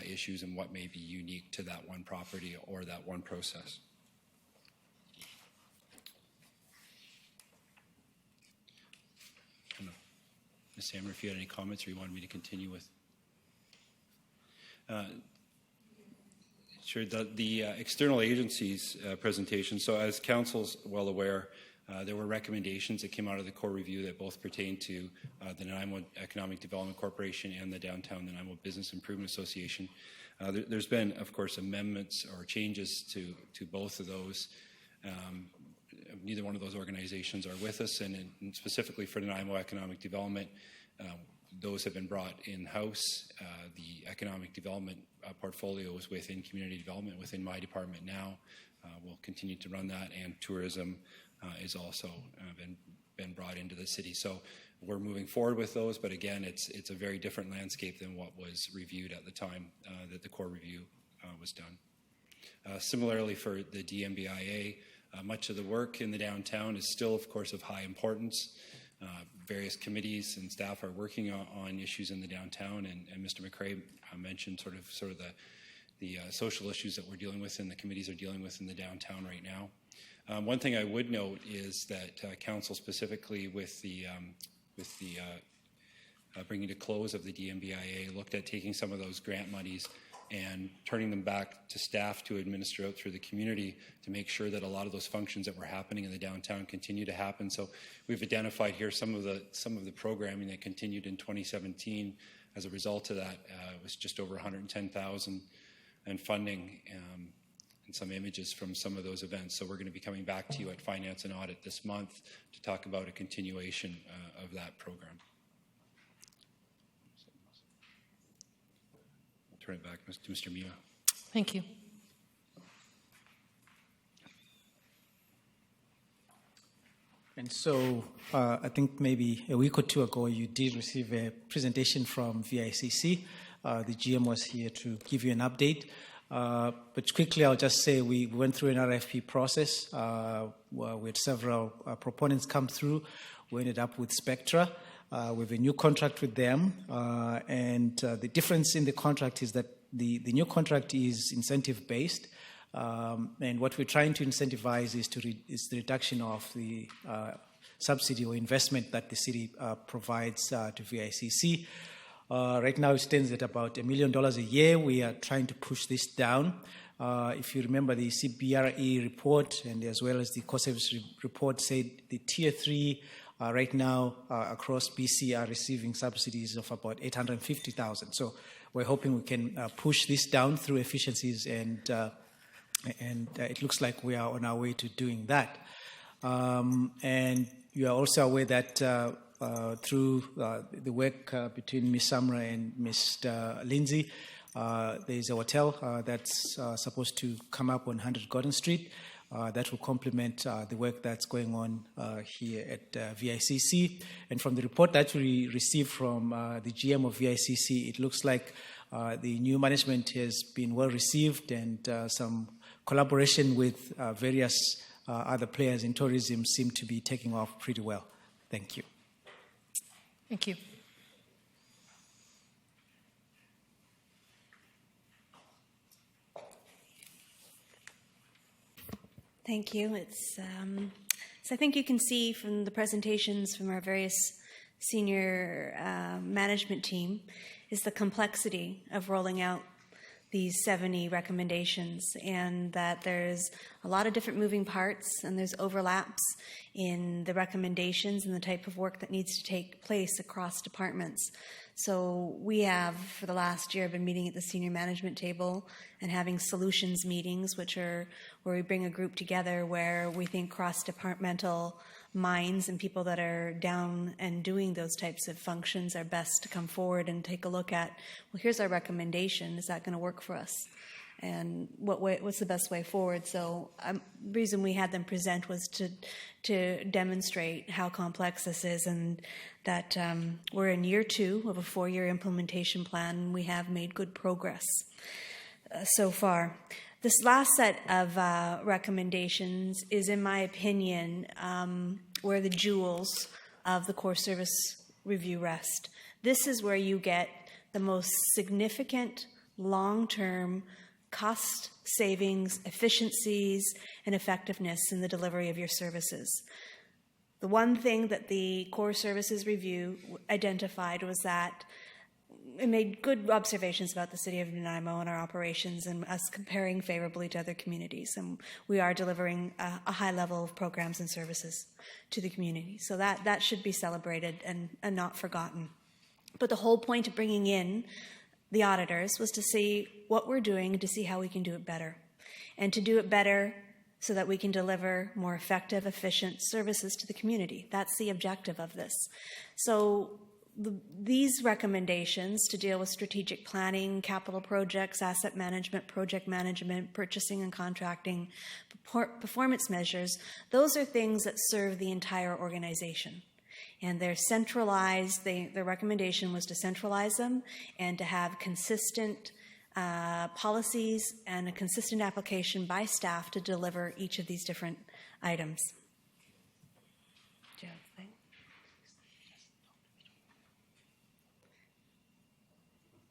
issues and what may be unique to that one property or that one process. I don't know, Ms. Sammer, if you had any comments or you wanted me to continue with. Sure, the external agencies presentation. So as Council's well aware, there were recommendations that came out of the core review that both pertain to the Nanaimo Economic Development Corporation and the Downtown Nanaimo Business Improvement Association. There's been, of course, amendments or changes to both of those. Neither one of those organizations are with us, and specifically for Nanaimo Economic Development, those have been brought in-house. The economic development portfolio is within community development, within my department now. We'll continue to run that, and tourism is also been brought into the city. So we're moving forward with those, but again, it's a very different landscape than what was reviewed at the time that the core review was done. Similarly for the DMBIA, much of the work in the downtown is still, of course, of high importance. Various committees and staff are working on issues in the downtown, and Mr. McRae mentioned sort of the social issues that we're dealing with and the committees are dealing with in the downtown right now. One thing I would note is that council, specifically with the bringing to close of the DMBIA, looked at taking some of those grant monies and turning them back to staff to administer out through the community to make sure that a lot of those functions that were happening in the downtown continue to happen. So we've identified here some of the programming that continued in 2017. As a result of that, it was just over 110,000 and funding and some images from some of those events. So we're going to be coming back to you at Finance and Audit this month to talk about a continuation of that program. I'll turn it back to Mr. Mia. Thank you. And so I think maybe a week or two ago, you did receive a presentation from VICC. The GM was here to give you an update. But quickly, I'll just say we went through an RFP process we had several proponents come through. We ended up with Spectra. We have a new contract with them. And the difference in the contract is that the new contract is incentive-based. And what we're trying to incentivize is the reduction of the subsidy or investment that the city provides to VICC. Right now, it stands at about $1 million a year. We are trying to push this down. If you remember, the CBRE report and as well as the core service report said the Tier 3 right now across BC are receiving subsidies of about $850,000. So we're hoping we can push this down through efficiencies, and it looks like we are on our way to doing that. And you are also aware that through the work between Ms. Samra and Mr. Lindsay, there is a hotel that's supposed to come up on 100 Gordon Street that will complement the work that's going on here at VICC. And from the report that we received from the GM of VICC, it looks like the new management has been well received, and some collaboration with various other players in tourism seem to be taking off pretty well. Thank you. Thank you. Thank you. It's so I think you can see from the presentations from our various senior management team is the complexity of rolling out these 70 recommendations, and that there's a lot of different moving parts and there's overlaps in the recommendations and the type of work that needs to take place across departments. So we have, for the last year, been meeting at the senior management table and having solutions meetings, which are where we bring a group together where we think cross-departmental minds and people that are down and doing those types of functions are best to come forward and take a look at, well, here's our recommendation. Is that going to work for us? And what's the best way forward? So the reason we had them present was to demonstrate how complex this is, and that we're in year 2 of a 4-year implementation plan, and we have made good progress so far. This last set of recommendations is, in my opinion, where the jewels of the core service review rest. This is where you get the most significant long-term cost savings, efficiencies, and effectiveness in the delivery of your services. The one thing that the core services review identified was that it made good observations about the city of Nanaimo and our operations and us comparing favorably to other communities. And we are delivering a high level of programs and services to the community. So that should be celebrated and not forgotten. But the whole point of bringing in the auditors was to see what we're doing and to see how we can do it better. And to do it better so that we can deliver more effective, efficient services to the community. That's the objective of this. So these recommendations to deal with strategic planning, capital projects, asset management, project management, purchasing and contracting, performance measures, those are things that serve the entire organization. And they're centralized. The recommendation was to centralize them and to have consistent policies and a consistent application by staff to deliver each of these different items. Do you have a thing?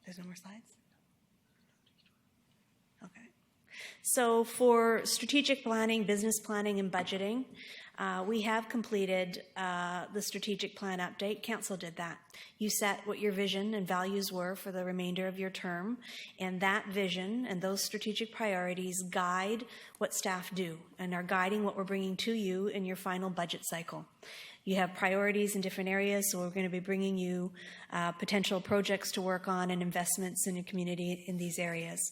There's no more slides? So for strategic planning, business planning, and budgeting, we have completed the strategic plan update. Council did that. You set what your vision and values were for the remainder of your term, and that vision and those strategic priorities guide what staff do and are guiding what we're bringing to you in your final budget cycle. You have priorities in different areas, so we're going to be bringing you potential projects to work on and investments in your community in these areas.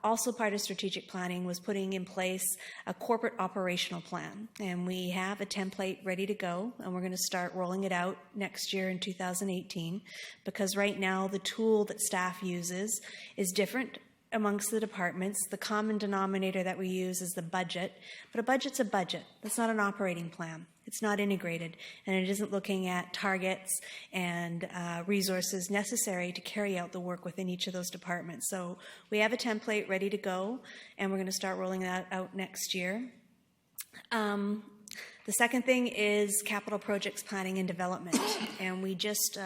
Also part of strategic planning was putting in place a corporate operational plan, and we have a template ready to go, and we're going to start rolling it out next year in 2018, because right now the tool that staff uses is different amongst the departments. The common denominator that we use is the budget, but a budget's a budget. That's not an operating plan. It's not integrated, and it isn't looking at targets and resources necessary to carry out the work within each of those departments. So we have a template ready to go, and we're going to start rolling that out next year. The second thing is capital projects planning and development, and we just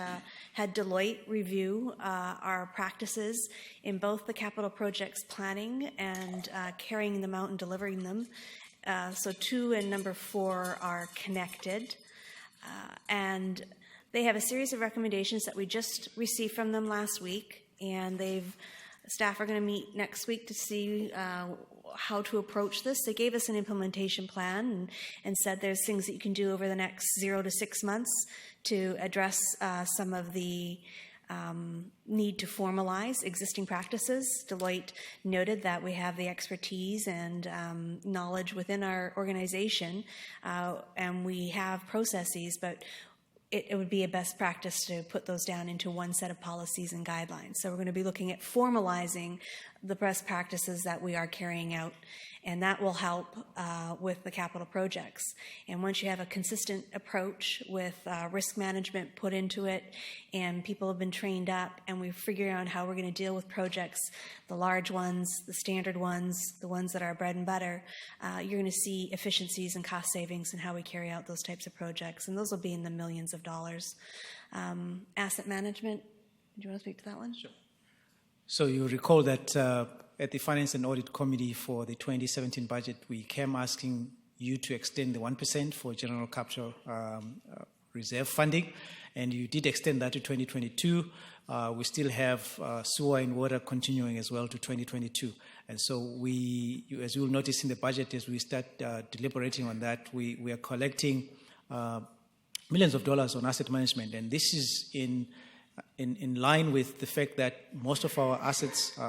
had Deloitte review our practices in both the capital projects planning and carrying them out and delivering them. So 2 and number 4 are connected, and they have a series of recommendations that we just received from them last week, and staff are going to meet next week to see how to approach this. They gave us an implementation plan and said there's things that you can do over the next 0 to 6 months to address some of the need to formalize existing practices. Deloitte noted that we have the expertise and knowledge within our organization, and we have processes, but it would be a best practice to put those down into one set of policies and guidelines. So we're going to be looking at formalizing the best practices that we are carrying out, and that will help with the capital projects. And once you have a consistent approach with risk management put into it, and people have been trained up, and we're figuring out how we're going to deal with projects, the large ones, the standard ones, the ones that are bread and butter, you're going to see efficiencies and cost savings in how we carry out those types of projects, and those will be in the millions of dollars. Asset management, do you want to speak to that one? Sure. So you recall that at the Finance and Audit Committee for the 2017 budget, we came asking you to extend the 1% for general capital reserve funding, and you did extend that to 2022. We still have sewer and water continuing as well to 2022. And so as you will notice in the budget, as we start deliberating on that, we are collecting millions of dollars on asset management, and this is in line with the fact that most of our assets,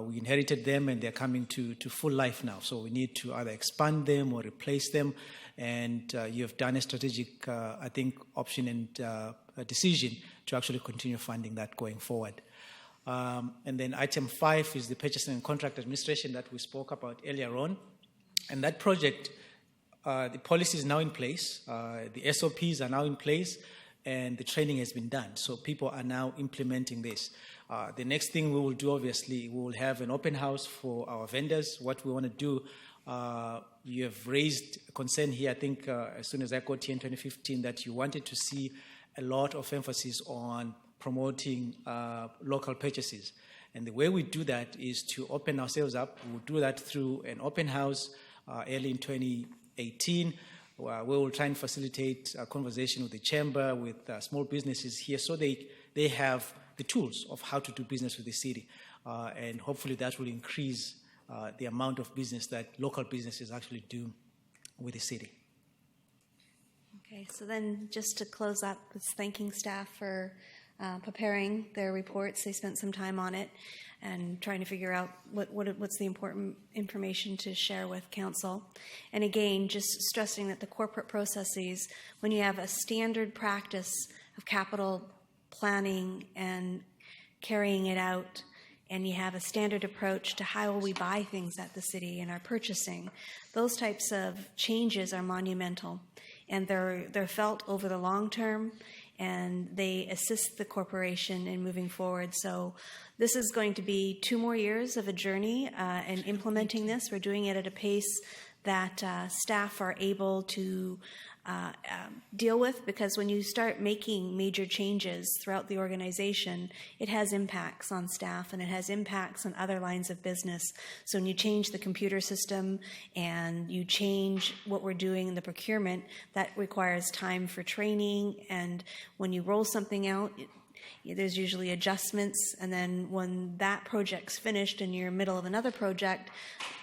we inherited them and they're coming to full life now. So we need to either expand them or replace them. And you have done a strategic, I think, option and a decision to actually continue funding that going forward. And then item 5 is the purchasing and contract administration that we spoke about earlier on. And that project, the policy is now in place, the SOPs are now in place, and the training has been done. So people are now implementing this. The next thing we will do, obviously, we will have an open house for our vendors. What we want to do, you have raised a concern here, I think, as soon as I got here in 2015, that you wanted to see a lot of emphasis on promoting local purchases. And the way we do that is to open ourselves up. We'll do that through an open house early in 2018. We will try and facilitate a conversation with the chamber, with small businesses here, so they have the tools of how to do business with the city. And hopefully that will increase the amount of business that local businesses actually do with the city. Okay, so then just to close up, it's thanking staff for preparing their reports. They spent some time on it and trying to figure out what's the important information to share with council. And again, just stressing that the corporate processes, when you have a standard practice of capital planning and carrying it out, and you have a standard approach to how will we buy things at the city and our purchasing, those types of changes are monumental, and they're felt over the long term, and they assist the corporation in moving forward. So this is going to be 2 more years of a journey in implementing this. We're doing it at a pace that staff are able to deal with, because when you start making major changes throughout the organization, it has impacts on staff and it has impacts on other lines of business. So when you change the computer system and you change what we're doing in the procurement, that requires time for training. And when you roll something out, there's usually adjustments. And then when that project's finished and you're in the middle of another project,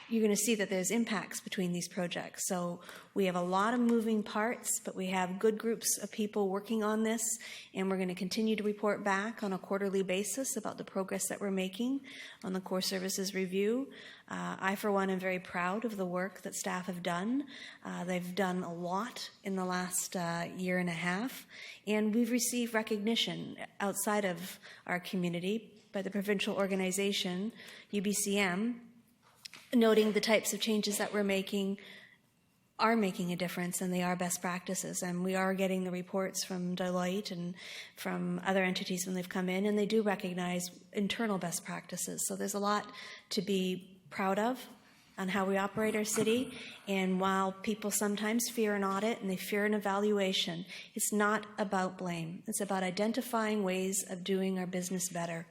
you're going to see that there's impacts between these projects. So we have a lot of moving parts, but we have good groups of people working on this, and we're going to continue to report back on a quarterly basis about the progress that we're making on the core services review. I, for one, am very proud of the work that staff have done. They've done a lot in the last year and a half, and we've received recognition outside of our community by the provincial organization, UBCM, noting the types of changes that we're making are making a difference and they are best practices. And we are getting the reports from Deloitte and from other entities when they've come in, and they do recognize internal best practices. So there's a lot to be proud of on how we operate our city. And while people sometimes fear an audit and they fear an evaluation, it's not about blame. It's about identifying ways of doing our business better.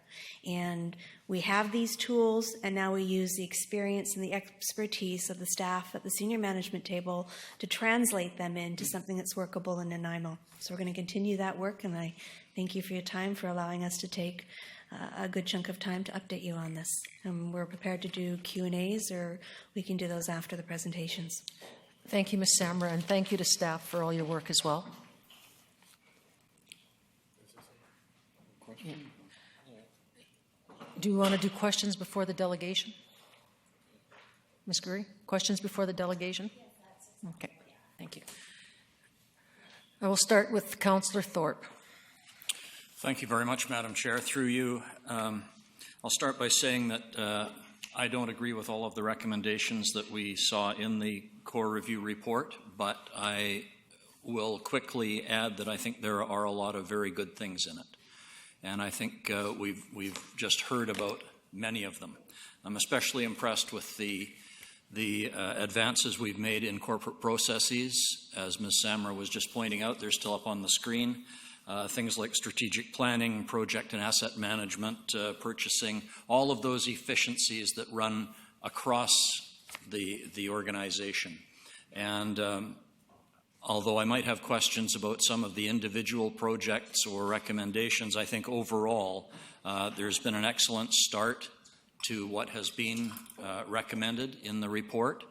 And we have these tools, and now we use the experience and the expertise of the staff at the senior management table to translate them into something that's workable in Nanaimo. So we're going to continue that work, and I thank you for your time, for allowing us to take a good chunk of time to update you on this. We're prepared to do Q&As, or we can do those after the presentations. Thank you, Ms. Samra, and thank you to staff for all your work as well. Yeah. Do you want to do questions before the delegation? Ms. Gurry, questions before the delegation? Okay, thank you. I will start with Councillor Thorpe. Thank you very much, Madam Chair. Through you, I'll start by saying that I don't agree with all of the recommendations that we saw in the core review report, but I will quickly add that I think there are a lot of very good things in it. And I think we've just heard about many of them. I'm especially impressed with the advances we've made in corporate processes. As Ms. Samra was just pointing out, they're still up on the screen. Things like strategic planning, project and asset management, purchasing, all of those efficiencies that run across the organization. And although I might have questions about some of the individual projects or recommendations, I think overall there's been an excellent start to what has been recommended in the report.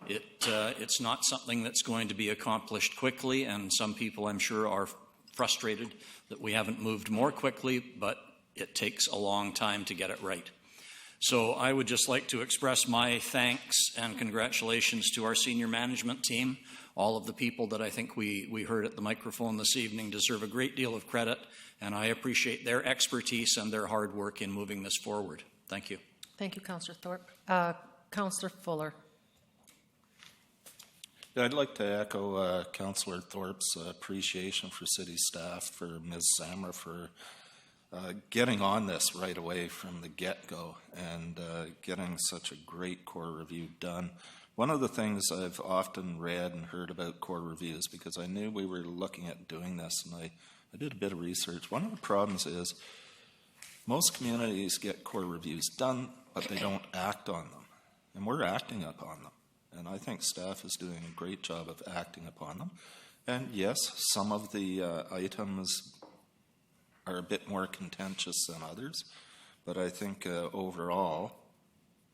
It's not something that's going to be accomplished quickly, and some people, I'm sure, are frustrated that we haven't moved more quickly, but it takes a long time to get it right. So I would just like to express my thanks and congratulations to our senior management team. All of the people that I think we heard at the microphone this evening deserve a great deal of credit, and I appreciate their expertise and their hard work in moving this forward. Thank you. Thank you, Councillor Thorpe. Councillor Fuller. I'd like to echo Councillor Thorpe's appreciation for city staff, for Ms. Samra, for getting on this right away from the get-go and getting such a great core review done. One of the things I've often read and heard about core reviews, because I knew we were looking at doing this, and I did a bit of research. One of the problems is most communities get core reviews done, but they don't act on them, and we're acting upon them. And I think staff is doing a great job of acting upon them. And yes, some of the items are a bit more contentious than others, but I think overall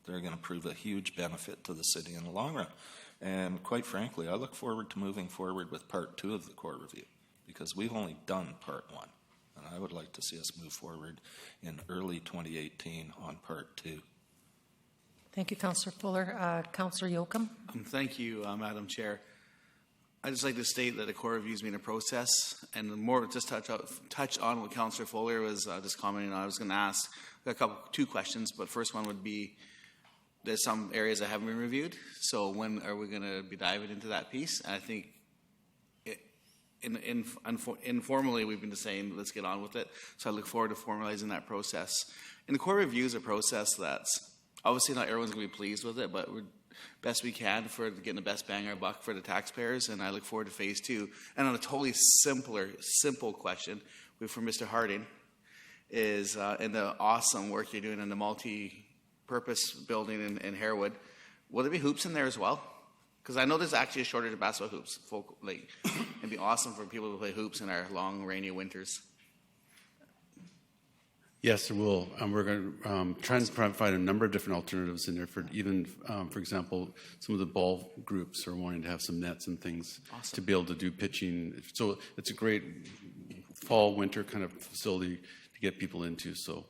they're going to prove a huge benefit to the city in the long run. And quite frankly, I look forward to moving forward with part 2 of the core review, because we've only done part 1. And I would like to see us move forward in early 2018 on part 2. Thank you, Councillor Fuller. Councillor Yoakum. Thank you, Madam Chair. I'd just like to state that the core review has been a process, and more just touch on what Councillor Fuller was just commenting on. I was going to ask two questions, but first one would be, there's some areas that haven't been reviewed, so when are we going to be diving into that piece? And I think informally we've been just saying, let's get on with it, so I look forward to formalizing that process. And the core review is a process that's obviously not everyone's going to be pleased with it, but best we can for getting the best bang our buck for the taxpayers, and I look forward to phase 2. And on a totally simple question, for Mr. Harding, is in the awesome work you're doing in the multi-purpose building in Harewood, will there be hoops in there as well? Because I know there's actually a shortage of basketball hoops. It'd be awesome for people to play hoops in our long, rainy winters. Yes, there will. We're going to try and provide a number of different alternatives in there for even, for example, some of the ball groups are wanting to have some nets and things to be able to do pitching. So it's a great fall, winter kind of facility to get people into. So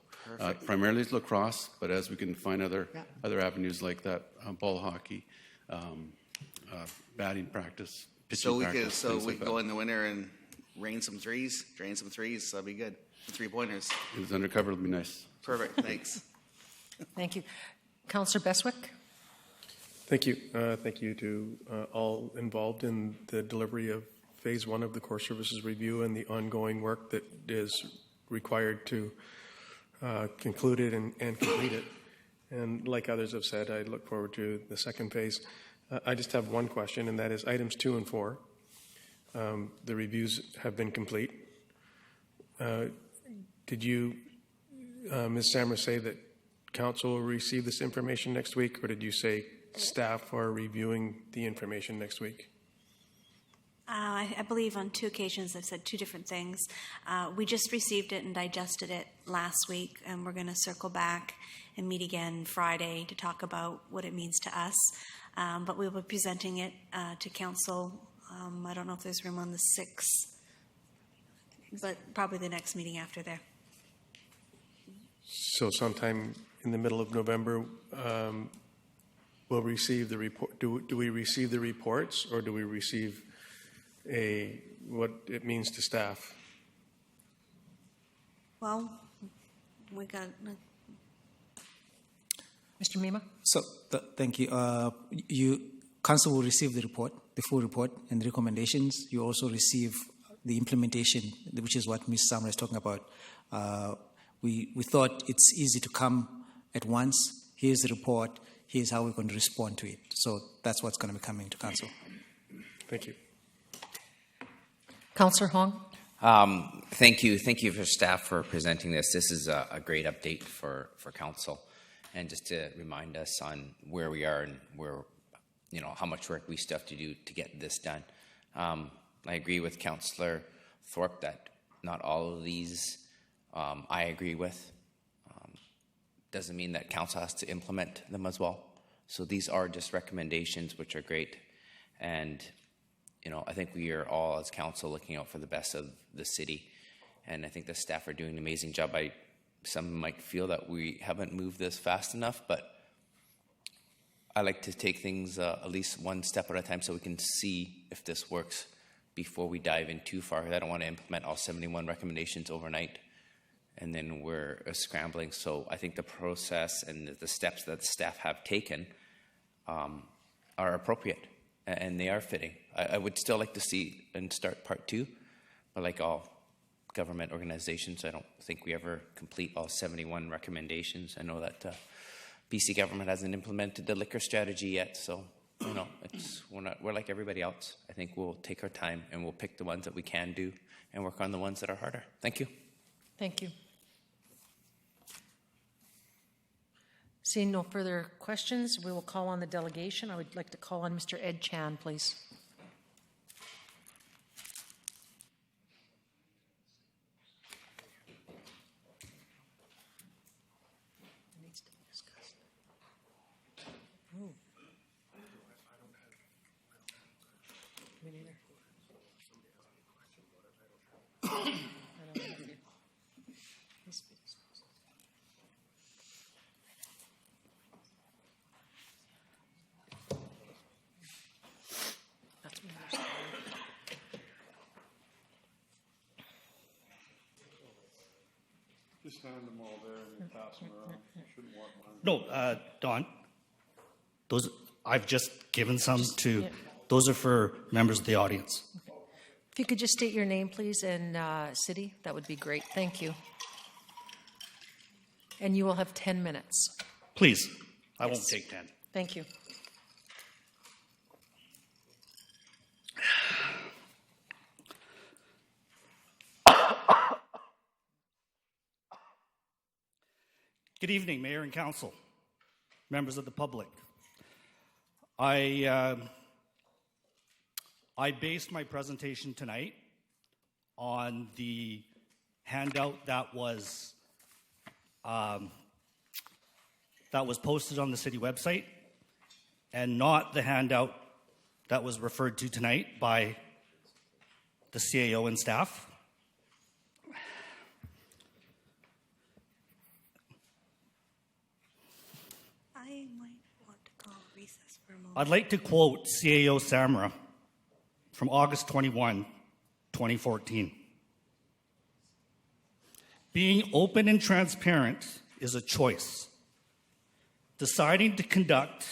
primarily it's lacrosse, but as we can find other avenues like that, ball hockey, batting practice, pitching practice. So we can go in the winter and drain some threes. That'd be good. 3-pointers. If it's undercover, it'll be nice. Perfect. Thanks. Thank you. Councillor Beswick? Thank you. Thank you to all involved in the delivery of Phase 1 of the Core Services Review and the ongoing work that is required to conclude it and complete it. And like others have said, I look forward to the second phase. I just have one question, and that is items 2 and 4. The reviews have been complete. Did you, Ms. Samra, say that council will receive this information next week, or did you say staff are reviewing the information next week? I believe on 2 occasions I've said 2 different things. We just received it and digested it last week, and we're going to circle back and meet again Friday to talk about what it means to us. But we'll be presenting it to council. I don't know if there's room on the 6th, but probably the next meeting after there. So sometime in the middle of November, we'll receive the report. Do we receive the reports, or do we receive what it means to staff? Well, we got... Mr. Mima? So, thank you. Council will receive the report, the full report, and the recommendations. You also receive the implementation, which is what Ms. Samra is talking about. We thought it's easy to come at once. Here's the report. Here's how we're going to respond to it. So that's what's going to be coming to council. Thank you. Councillor Hong? Thank you. Thank you for staff for presenting this. This is a great update for council. And just to remind us on where we are and where, how much work we still have to do to get this done. I agree with Councillor Thorpe that not all of these I agree with. Doesn't mean that council has to implement them as well. So these are just recommendations, which are great. And, I think we are all as council looking out for the best of the city. And I think the staff are doing an amazing job. Some might feel that we haven't moved this fast enough, but I like to take things at least one step at a time so we can see if this works before we dive in too far. I don't want to implement all 71 recommendations overnight, and then we're scrambling. So I think the process and the steps that the staff have taken are appropriate, and they are fitting. I would still like to see and start part 2, but like all government organizations, I don't think we ever complete all 71 recommendations. I know that BC government hasn't implemented the liquor strategy yet, so we're like everybody else. I think we'll take our time and we'll pick the ones that we can do and work on the ones that are harder. Thank you. Thank you. Seeing no further questions, we will call on the delegation. I would like to call on Mr. Ed Chan, please. Just hand them all there and pass them around. You shouldn't want mine. No, Don, those, I've just given some to, those are for members of the audience. If you could just state your name, please, and city, that would be great. Thank you. And you will have 10 minutes. Please, I won't take 10. Thank you. Good evening, Mayor and Council, members of the public. I based my presentation tonight on the handout that was posted on the city website, and not the handout that was referred to tonight by the CAO and staff. I might want to call recess for a moment. I'd like to quote CAO Samra from August 21, 2014. Being open and transparent is a choice. Deciding to conduct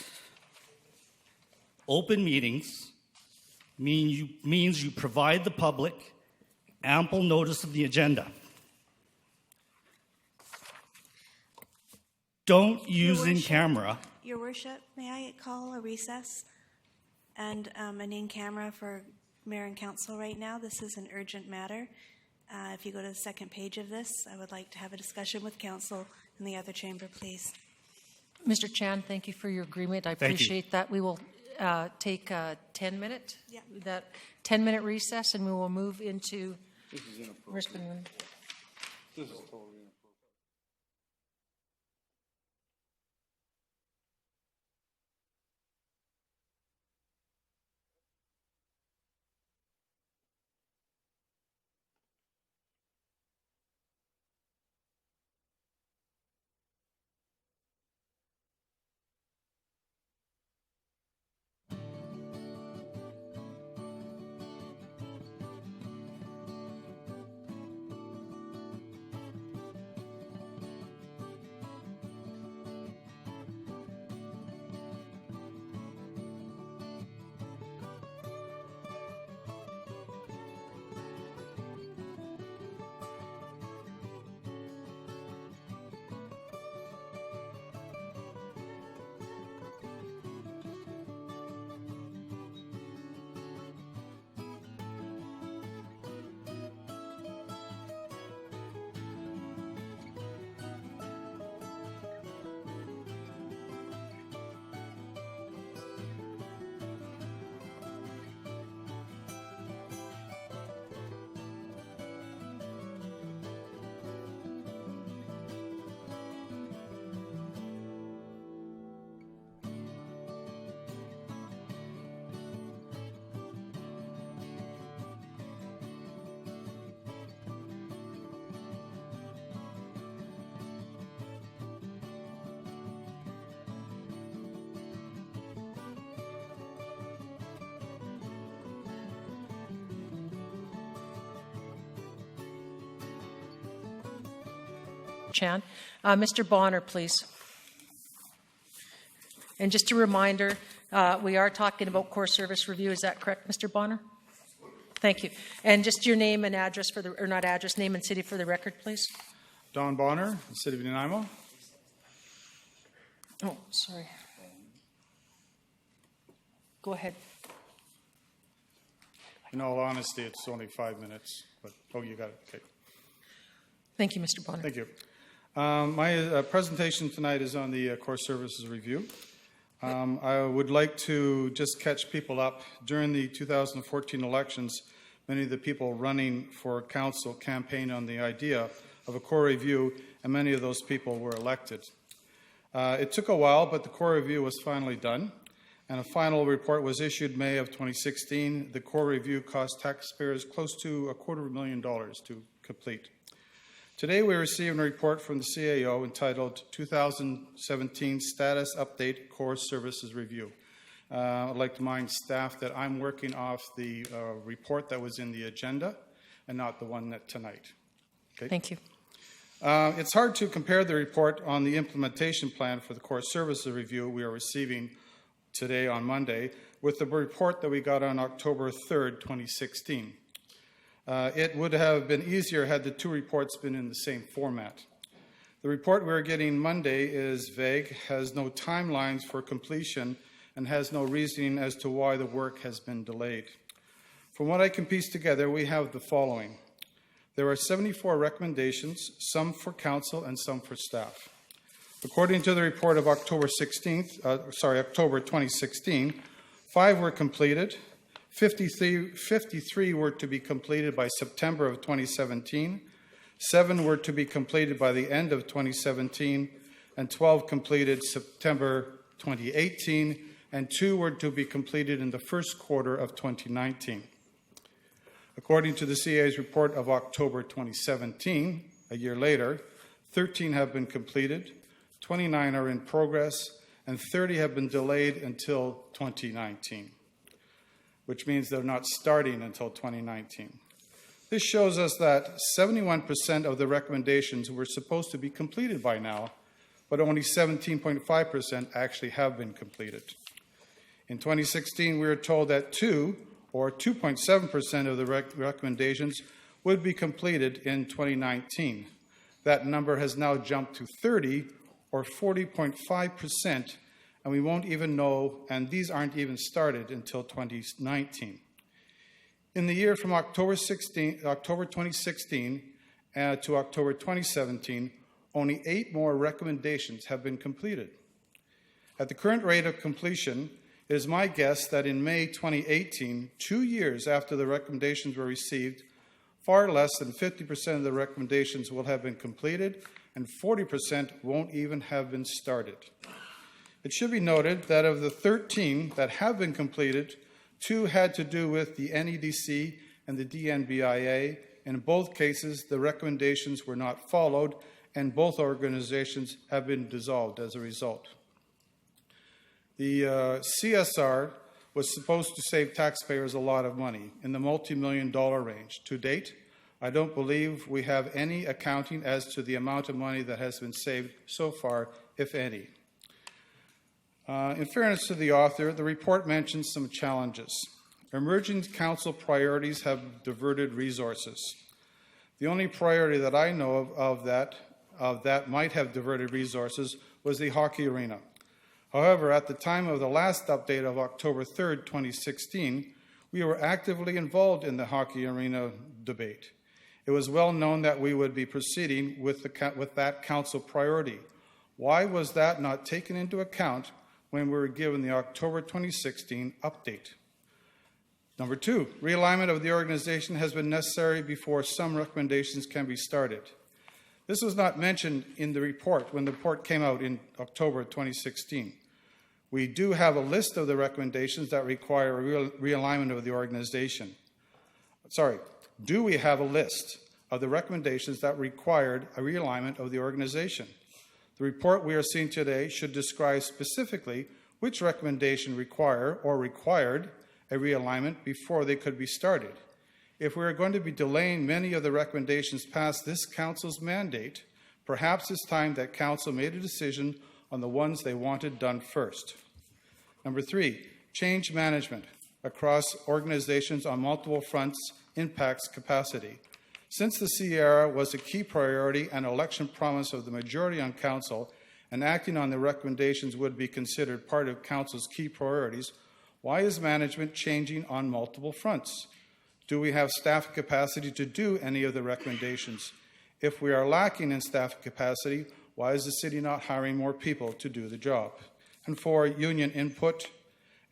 open meetings means you provide the public ample notice of the agenda. Don't use in camera. Your Worship, may I call a recess and an in-camera for Mayor and Council right now? This is an urgent matter. If you go to the second page of this, I would like to have a discussion with Council in the other chamber, please. Mr. Chan, thank you for your agreement. I Thank you. appreciate that. We will take a 10-minute, Yeah. that 10-minute recess, and we will move into This is inappropriate. Rispin. This is totally inappropriate. Chan. Mr. Bonner, please. And just a reminder, we are talking about core service review. Is that correct, Mr. Bonner? Thank you. And just your name and address for the, or not address, name and city for the record, please. Don Bonner, the City of Nanaimo. Oh, sorry. Go ahead. In all honesty, it's only 5 minutes, but, oh, you got it, okay. Thank you, Mr. Bonner. Thank you. My presentation tonight is on the core services review. I would like to just catch people up. During the 2014 elections, many of the people running for council campaigned on the idea of a core review, and many of those people were elected. It took a while, but the core review was finally done, and a final report was issued May of 2016. The core review cost taxpayers close to $250,000 to complete. Today we received a report from the CAO entitled 2017 Status Update Core Services Review. I'd like to remind staff that I'm working off the report that was in the agenda and not the one that tonight. Okay? Thank you. It's hard to compare the report on the implementation plan for the core services review we are receiving today on Monday with the report that we got on October 3rd, 2016. It would have been easier had the two reports been in the same format. The report we're getting Monday is vague, has no timelines for completion, and has no reasoning as to why the work has been delayed. From what I can piece together, we have the following. There are 74 recommendations, some for council and some for staff. According to the report of October 2016, 5 were completed, 53 were to be completed by September of 2017, 7 were to be completed by the end of 2017, and 12 completed September 2018, and 2 were to be completed in the first quarter of 2019. According to the CA's report of October 2017, a year later, 13 have been completed, 29 are in progress, and 30 have been delayed until 2019, which means they're not starting until 2019. This shows us that 71% of the recommendations were supposed to be completed by now, but only 17.5% actually have been completed. In 2016, we were told that 2 or 2.7% of the recommendations would be completed in 2019. That number has now jumped to 30 or 40.5%, and we won't even know, and these aren't even started until 2019. In the year from October 2016 to October 2017, only 8 more recommendations have been completed. At the current rate of completion, it is my guess that in May 2018, 2 years after the recommendations were received, far less than 50% of the recommendations will have been completed, and 40% won't even have been started. It should be noted that of the 13 that have been completed, 2 had to do with the NEDC and the DNBIA. In both cases, the recommendations were not followed, and both organizations have been dissolved as a result. The CSR was supposed to save taxpayers a lot of money, in the multi-million-dollar range. To date, I don't believe we have any accounting as to the amount of money that has been saved so far, if any. In fairness to the author, the report mentions some challenges. Emerging council priorities have diverted resources. The only priority that I know of that might have diverted resources was the hockey arena. However, at the time of the last update of October 3rd, 2016, we were actively involved in the hockey arena debate. It was well known that we would be proceeding with that council priority. Why was that not taken into account when we were given the October 2016 update? Number 2, realignment of the organization has been necessary before some recommendations can be started. This was not mentioned in the report when the report came out in October 2016. We do have a list of the recommendations that require a realignment of the organization. Do we have a list of the recommendations that required a realignment of the organization? The report we are seeing today should describe specifically which recommendation required a realignment before they could be started. If we are going to be delaying many of the recommendations past this council's mandate, perhaps it's time that council made a decision on the ones they wanted done first. Number 3, change management across organizations on multiple fronts impacts capacity. Since the CERA was a key priority and election promise of the majority on council, and acting on the recommendations would be considered part of council's key priorities, why is management changing on multiple fronts? Do we have staff capacity to do any of the recommendations? If we are lacking in staff capacity, why is the city not hiring more people to do the job? And 4, union input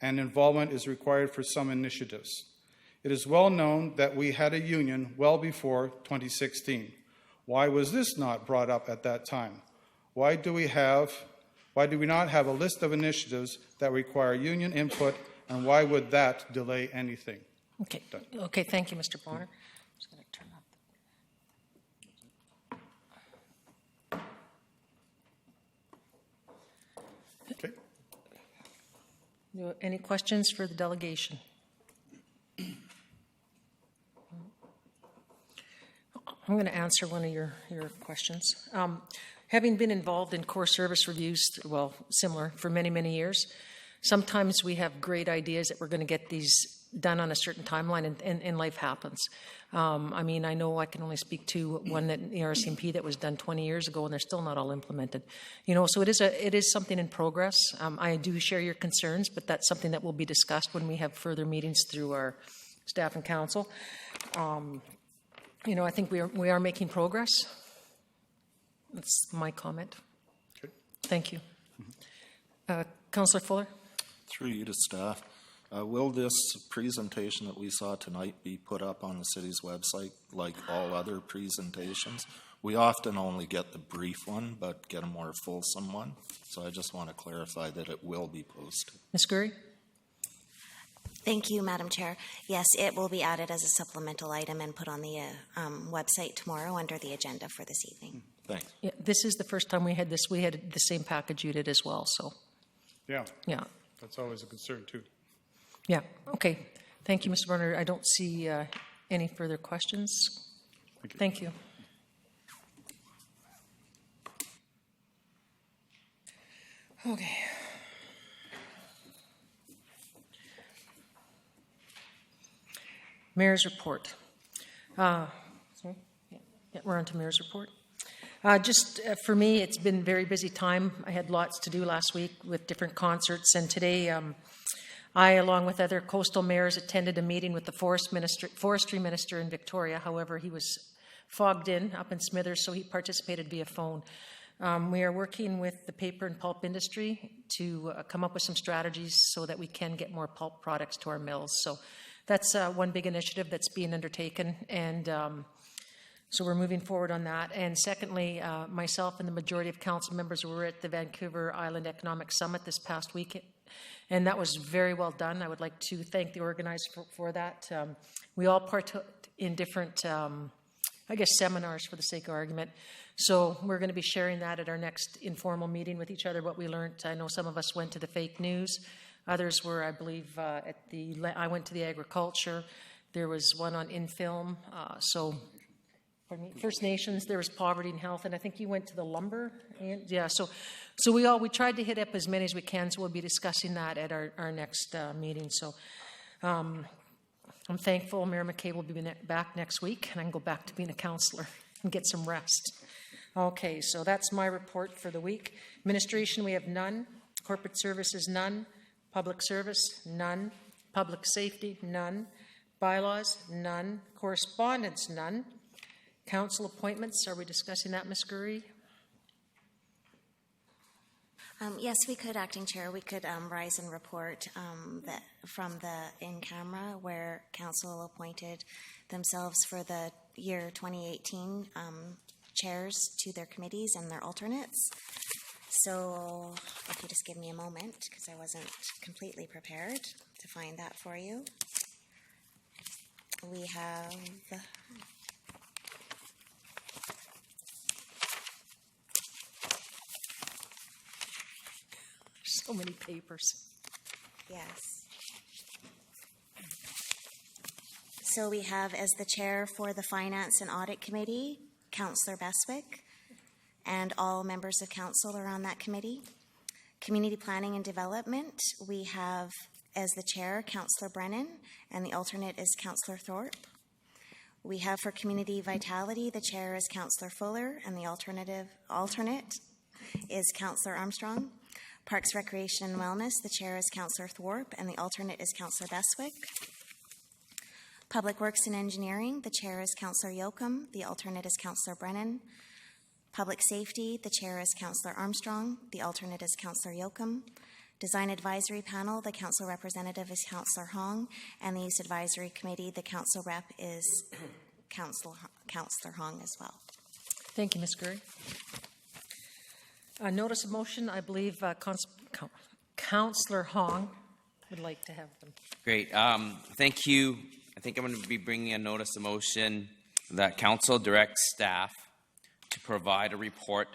and involvement is required for some initiatives. It is well known that we had a union well before 2016. Why was this not brought up at that time? Why do we not have a list of initiatives that require union input, and why would that delay anything? Okay, thank you, Mr. Bonner. I'm just going to turn up. Okay. Any questions for the delegation? I'm going to answer one of your questions. Having been involved in core service reviews, well, similar, for many, many years, sometimes we have great ideas that we're going to get these done on a certain timeline, and life happens. I mean, I know I can only speak to one that the RCMP that was done 20 years ago, and they're still not all implemented. So it is something in progress. I do share your concerns, but that's something that will be discussed when we have further meetings through our staff and council. I think we are making progress. That's my comment. Okay. Thank you. Councillor Fuller? Through you to staff, will this presentation that we saw tonight be put up on the city's website like all other presentations? We often only get the brief one, but get a more fulsome one. So I just want to clarify that it will be posted. Ms. Gurry? Thank you, Madam Chair. Yes, it will be added as a supplemental item and put on the website tomorrow under the agenda for this evening. Thanks. Yeah, this is the first time we had this. We had the same package you did as well, so. Yeah. Yeah. That's always a concern, too. Yeah, okay. Thank you, Mr. Bernard. I don't see any further questions. Thank you. Okay. Mayor's report. Sorry? Yeah, we're on to Mayor's report. For me, it's been a very busy time. I had lots to do last week with different concerts, and today I, along with other coastal mayors, attended a meeting with the forestry minister in Victoria. However, he was fogged in up in Smithers, so he participated via phone. We are working with the paper and pulp industry to come up with some strategies so that we can get more pulp products to our mills. So that's one big initiative that's being undertaken, and so we're moving forward on that. And secondly, myself and the majority of council members were at the Vancouver Island Economic Summit this past week, and that was very well done. I would like to thank the organizers for that. We all partook in different, seminars for the sake of argument. So we're going to be sharing that at our next informal meeting with each other, what we learned. I know some of us went to the fake news. Others were, I believe, I went to the agriculture. There was one on InFilm. First Nations, there was poverty and health, and I think you went to the lumber. Yeah, so we tried to hit up as many as we can, so we'll be discussing that at our next meeting. So I'm thankful Mayor McKay will be back next week, and I can go back to being a councillor and get some rest. Okay, so that's my report for the week. Administration, we have none. Corporate services, none. Public service, none. Public safety, none. Bylaws, none. Correspondence, none. Council appointments, are we discussing that, Ms. Gurry? Yes, we could, Acting Chair. We could rise and report that from the in-camera where council appointed themselves for the year 2018 chairs to their committees and their alternates. So if you just give me a moment, because I wasn't completely prepared to find that for you. We have... So many papers. Yes. So we have as the chair for the Finance and Audit Committee, Councillor Beswick, and all members of council are on that committee. Community Planning and Development, we have as the chair, Councillor Brennan, and the alternate is Councillor Thorpe. We have for Community Vitality, the chair is Councillor Fuller, and the alternate is Councillor Armstrong. Parks, Recreation and Wellness, the chair is Councillor Thorpe, and the alternate is Councillor Beswick. Public Works and Engineering, the chair is Councillor Yoakum, the alternate is Councillor Brennan. Public Safety, the chair is Councillor Armstrong, the alternate is Councillor Yoakum. Design Advisory Panel, the council representative is Councillor Hong, and the Use Advisory Committee, the council rep is Councillor Hong as well. Thank you, Ms. Gurry. Notice of motion, I believe Councillor Hong would like to have them. Great. Thank you. I think I'm going to be bringing a notice of motion that council directs staff to provide a report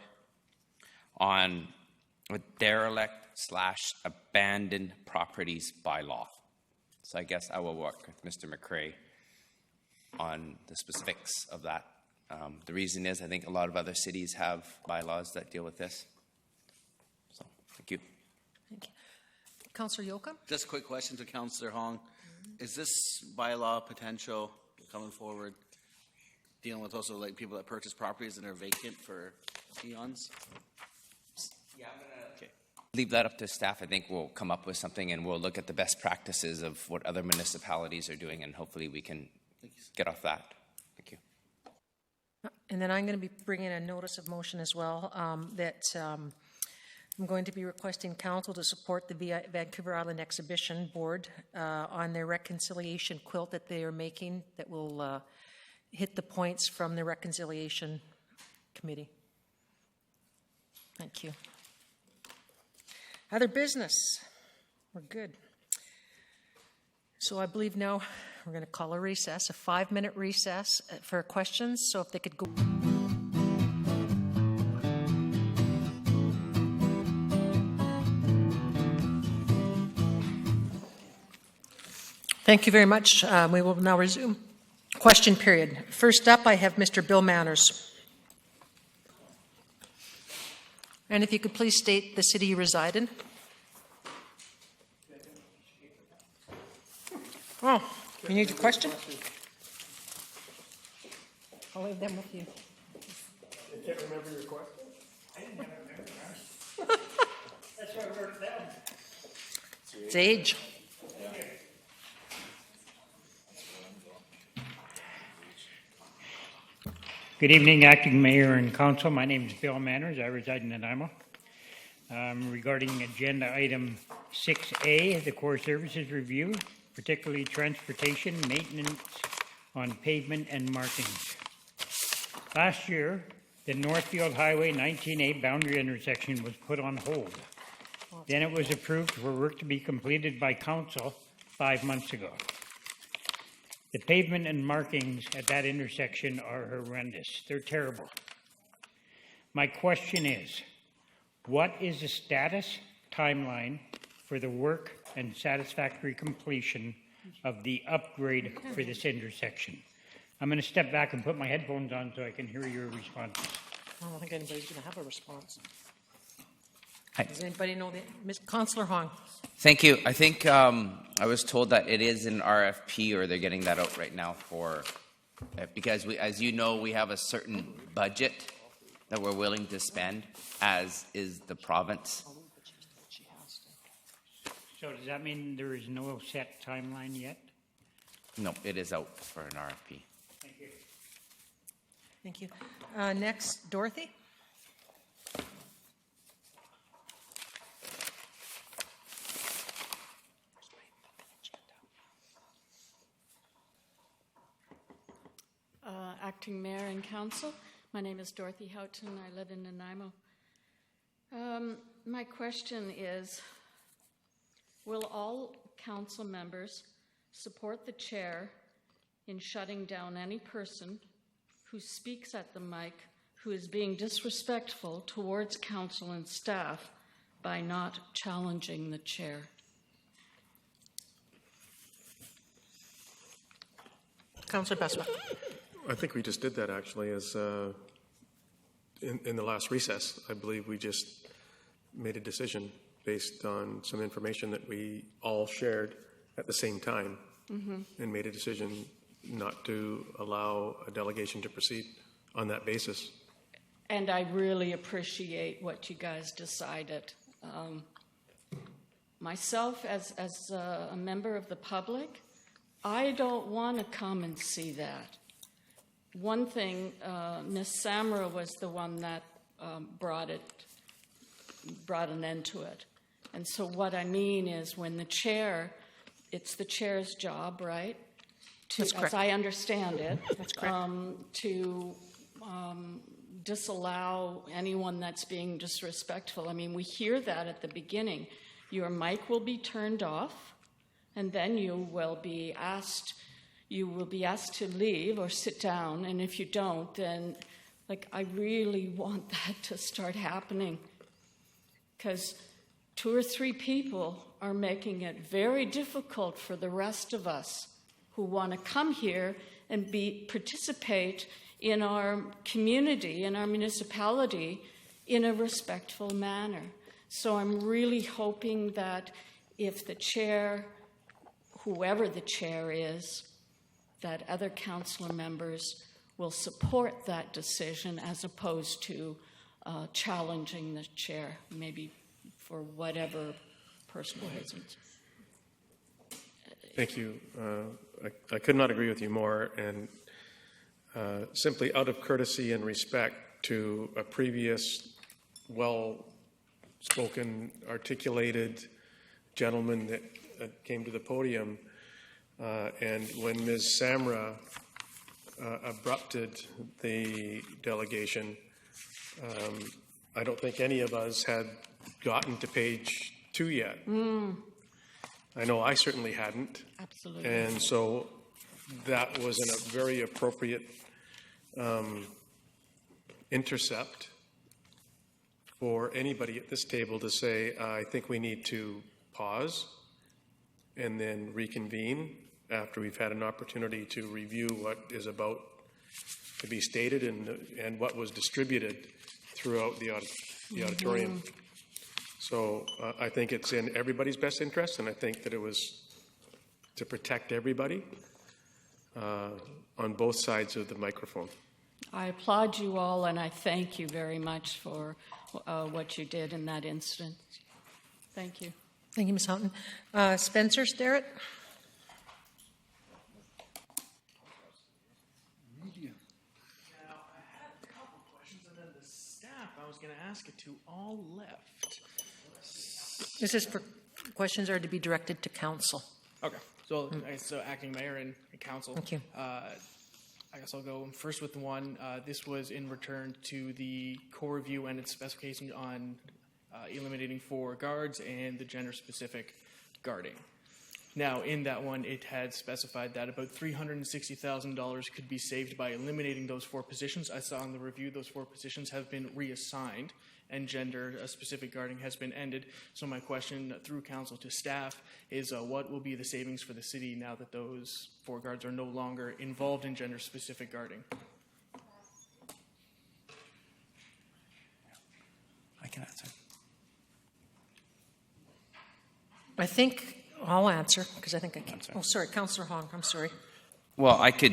on a derelict/abandoned properties bylaw. So I guess I will work with Mr. McCrae on the specifics of that. The reason is I think a lot of other cities have bylaws that deal with this. So, thank you. Thank you. Councillor Yoakum? Just a quick question to Councillor Hong. Is this bylaw potential coming forward dealing with also like people that purchase properties and are vacant for eons? Yeah, I'm going to leave that up to staff. I think we'll come up with something and we'll look at the best practices of what other municipalities are doing, and hopefully we can get off that. Thank you. And then I'm going to be bringing a notice of motion as well that I'm going to be requesting council to support the Vancouver Island Exhibition Board on their reconciliation quilt that they are making that will hit the points from the Reconciliation Committee. Thank you. Other business? We're good. So I believe now we're going to call a recess, a 5-minute recess for questions. So if they could go. Thank you very much. We will now resume question period. First up, I have Mr. Bill Manners. And if you could please state the city you reside in. Oh, you need a question? I'll leave them with you. I can't remember your question. I didn't have it. That's why I wrote it down. It's age. Good evening, Acting Mayor and Council. My name is Bill Manners. I reside in Nanaimo. Regarding agenda item 6A, the Core Services Review, particularly transportation maintenance on pavement and markings. Last year, the Northfield Highway 19A boundary intersection was put on hold. Then it was approved for work to be completed by Council 5 months ago. The pavement and markings at that intersection are horrendous. They're terrible. My question is, what is the status timeline for the work and satisfactory completion of the upgrade for this intersection? I'm going to step back and put my headphones on so I can hear your responses. I don't think anybody's going to have a response. Hi. Does anybody know the Councillor Hong? Thank you. I think I was told that it is an RFP, or they're getting that out right now for, because we, as you know, we have a certain budget that we're willing to spend, as is the province. So does that mean there is no set timeline yet? No, it is out for an RFP. Thank you. Thank you. Next, Dorothy. Acting Mayor and Council. My name is Dorothy Houghton. I live in Nanaimo. My question is, will all council members support the chair in shutting down any person who speaks at the mic who is being disrespectful towards council and staff by not challenging the chair? Councillor Beswick. I think we just did that actually as in the last recess. I believe we just made a decision based on some information that we all shared at the same time and made a decision not to allow a delegation to proceed on that basis. And I really appreciate what you guys decided. Myself, as a member of the public, I don't want to come and see that. One thing, Ms. Samra was the one that brought an end to it. And so what I mean is when the chair, it's the chair's job, right? That's correct. As I understand it, That's correct. to disallow anyone that's being disrespectful. I mean, we hear that at the beginning. Your mic will be turned off, and then you will be asked to leave or sit down, and if you don't, then, like, I really want that to start happening, because 2 or 3 people are making it very difficult for the rest of us who want to come here and participate in our community, in our municipality, in a respectful manner. So I'm really hoping that if the chair, whoever the chair is, that other councillor members will support that decision as opposed to challenging the chair, maybe for whatever personal reasons. Thank you. I could not agree with you more, and simply out of courtesy and respect to a previous spoken, articulated gentleman that came to the podium. And when Ms. Samra abrupted the delegation, I don't think any of us had gotten to page 2 yet. I know I certainly hadn't. Absolutely. And so that was a very appropriate intercept for anybody at this table to say, I think we need to pause and then reconvene after we've had an opportunity to review what is about to be stated and what was distributed throughout the auditorium. So I think it's in everybody's best interest, and I think that it was to protect everybody on both sides of the microphone. I applaud you all, and I thank you very much for what you did in that incident. Thank you. Thank you, Ms. Houghton. Spencer Starrett? I was going to ask it to all left. This is for questions are to be directed to council. Okay. So, so acting mayor and council. Thank you. I guess I'll go first with the one. This was in return to the core review and its specification on eliminating 4 guards and the gender-specific guarding. Now, in that one, it had specified that about $360,000 could be saved by eliminating those 4 positions. I saw in the review those 4 positions have been reassigned and gender-specific guarding has been ended. So my question through council to staff is what will be the savings for the city now that those 4 guards are no longer involved in gender-specific guarding? I can answer. I think I'll answer because I think I can. Oh, sorry, Councillor Hong. I'm sorry. Well, I could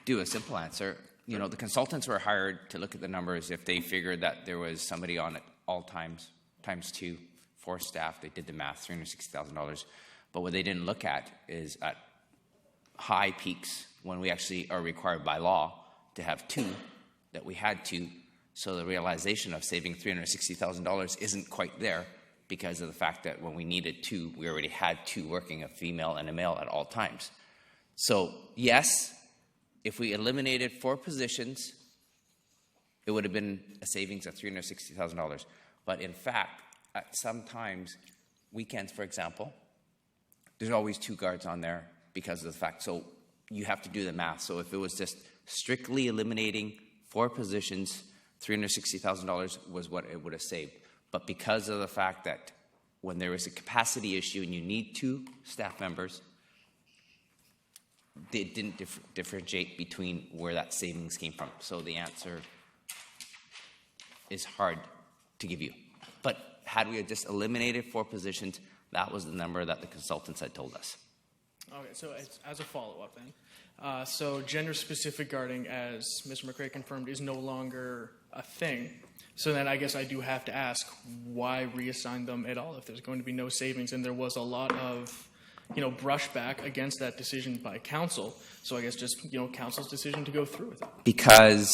do a simple answer. You know, the consultants were hired to look at the numbers. If they figured that there was somebody on at all times, times 2, 4 staff, they did the math, $360,000. But what they didn't look at is at high peaks when we actually are required by law to have 2, that we had 2. So the realization of saving $360,000 isn't quite there because of the fact that when we needed 2, we already had 2 working, a female and a male at all times. So yes, if we eliminated 4 positions, it would have been a savings of $360,000. But in fact, at some times, weekends, for example, there's always 2 guards on there because of the fact. So you have to do the math. So if it was just strictly eliminating 4 positions, $360,000 was what it would have saved. But because of the fact that when there is a capacity issue and you need 2 staff members, they didn't differentiate between where that savings came from. So the answer is hard to give you. But had we just eliminated 4 positions, that was the number that the consultants had told us. Okay, so as a follow-up then, so gender-specific guarding, as Mr. McRae confirmed, is no longer a thing. So then I guess I do have to ask, why reassign them at all if there's going to be no savings? And there was a lot of, brushback against that decision by council. So I guess just, council's decision to go through with it. Because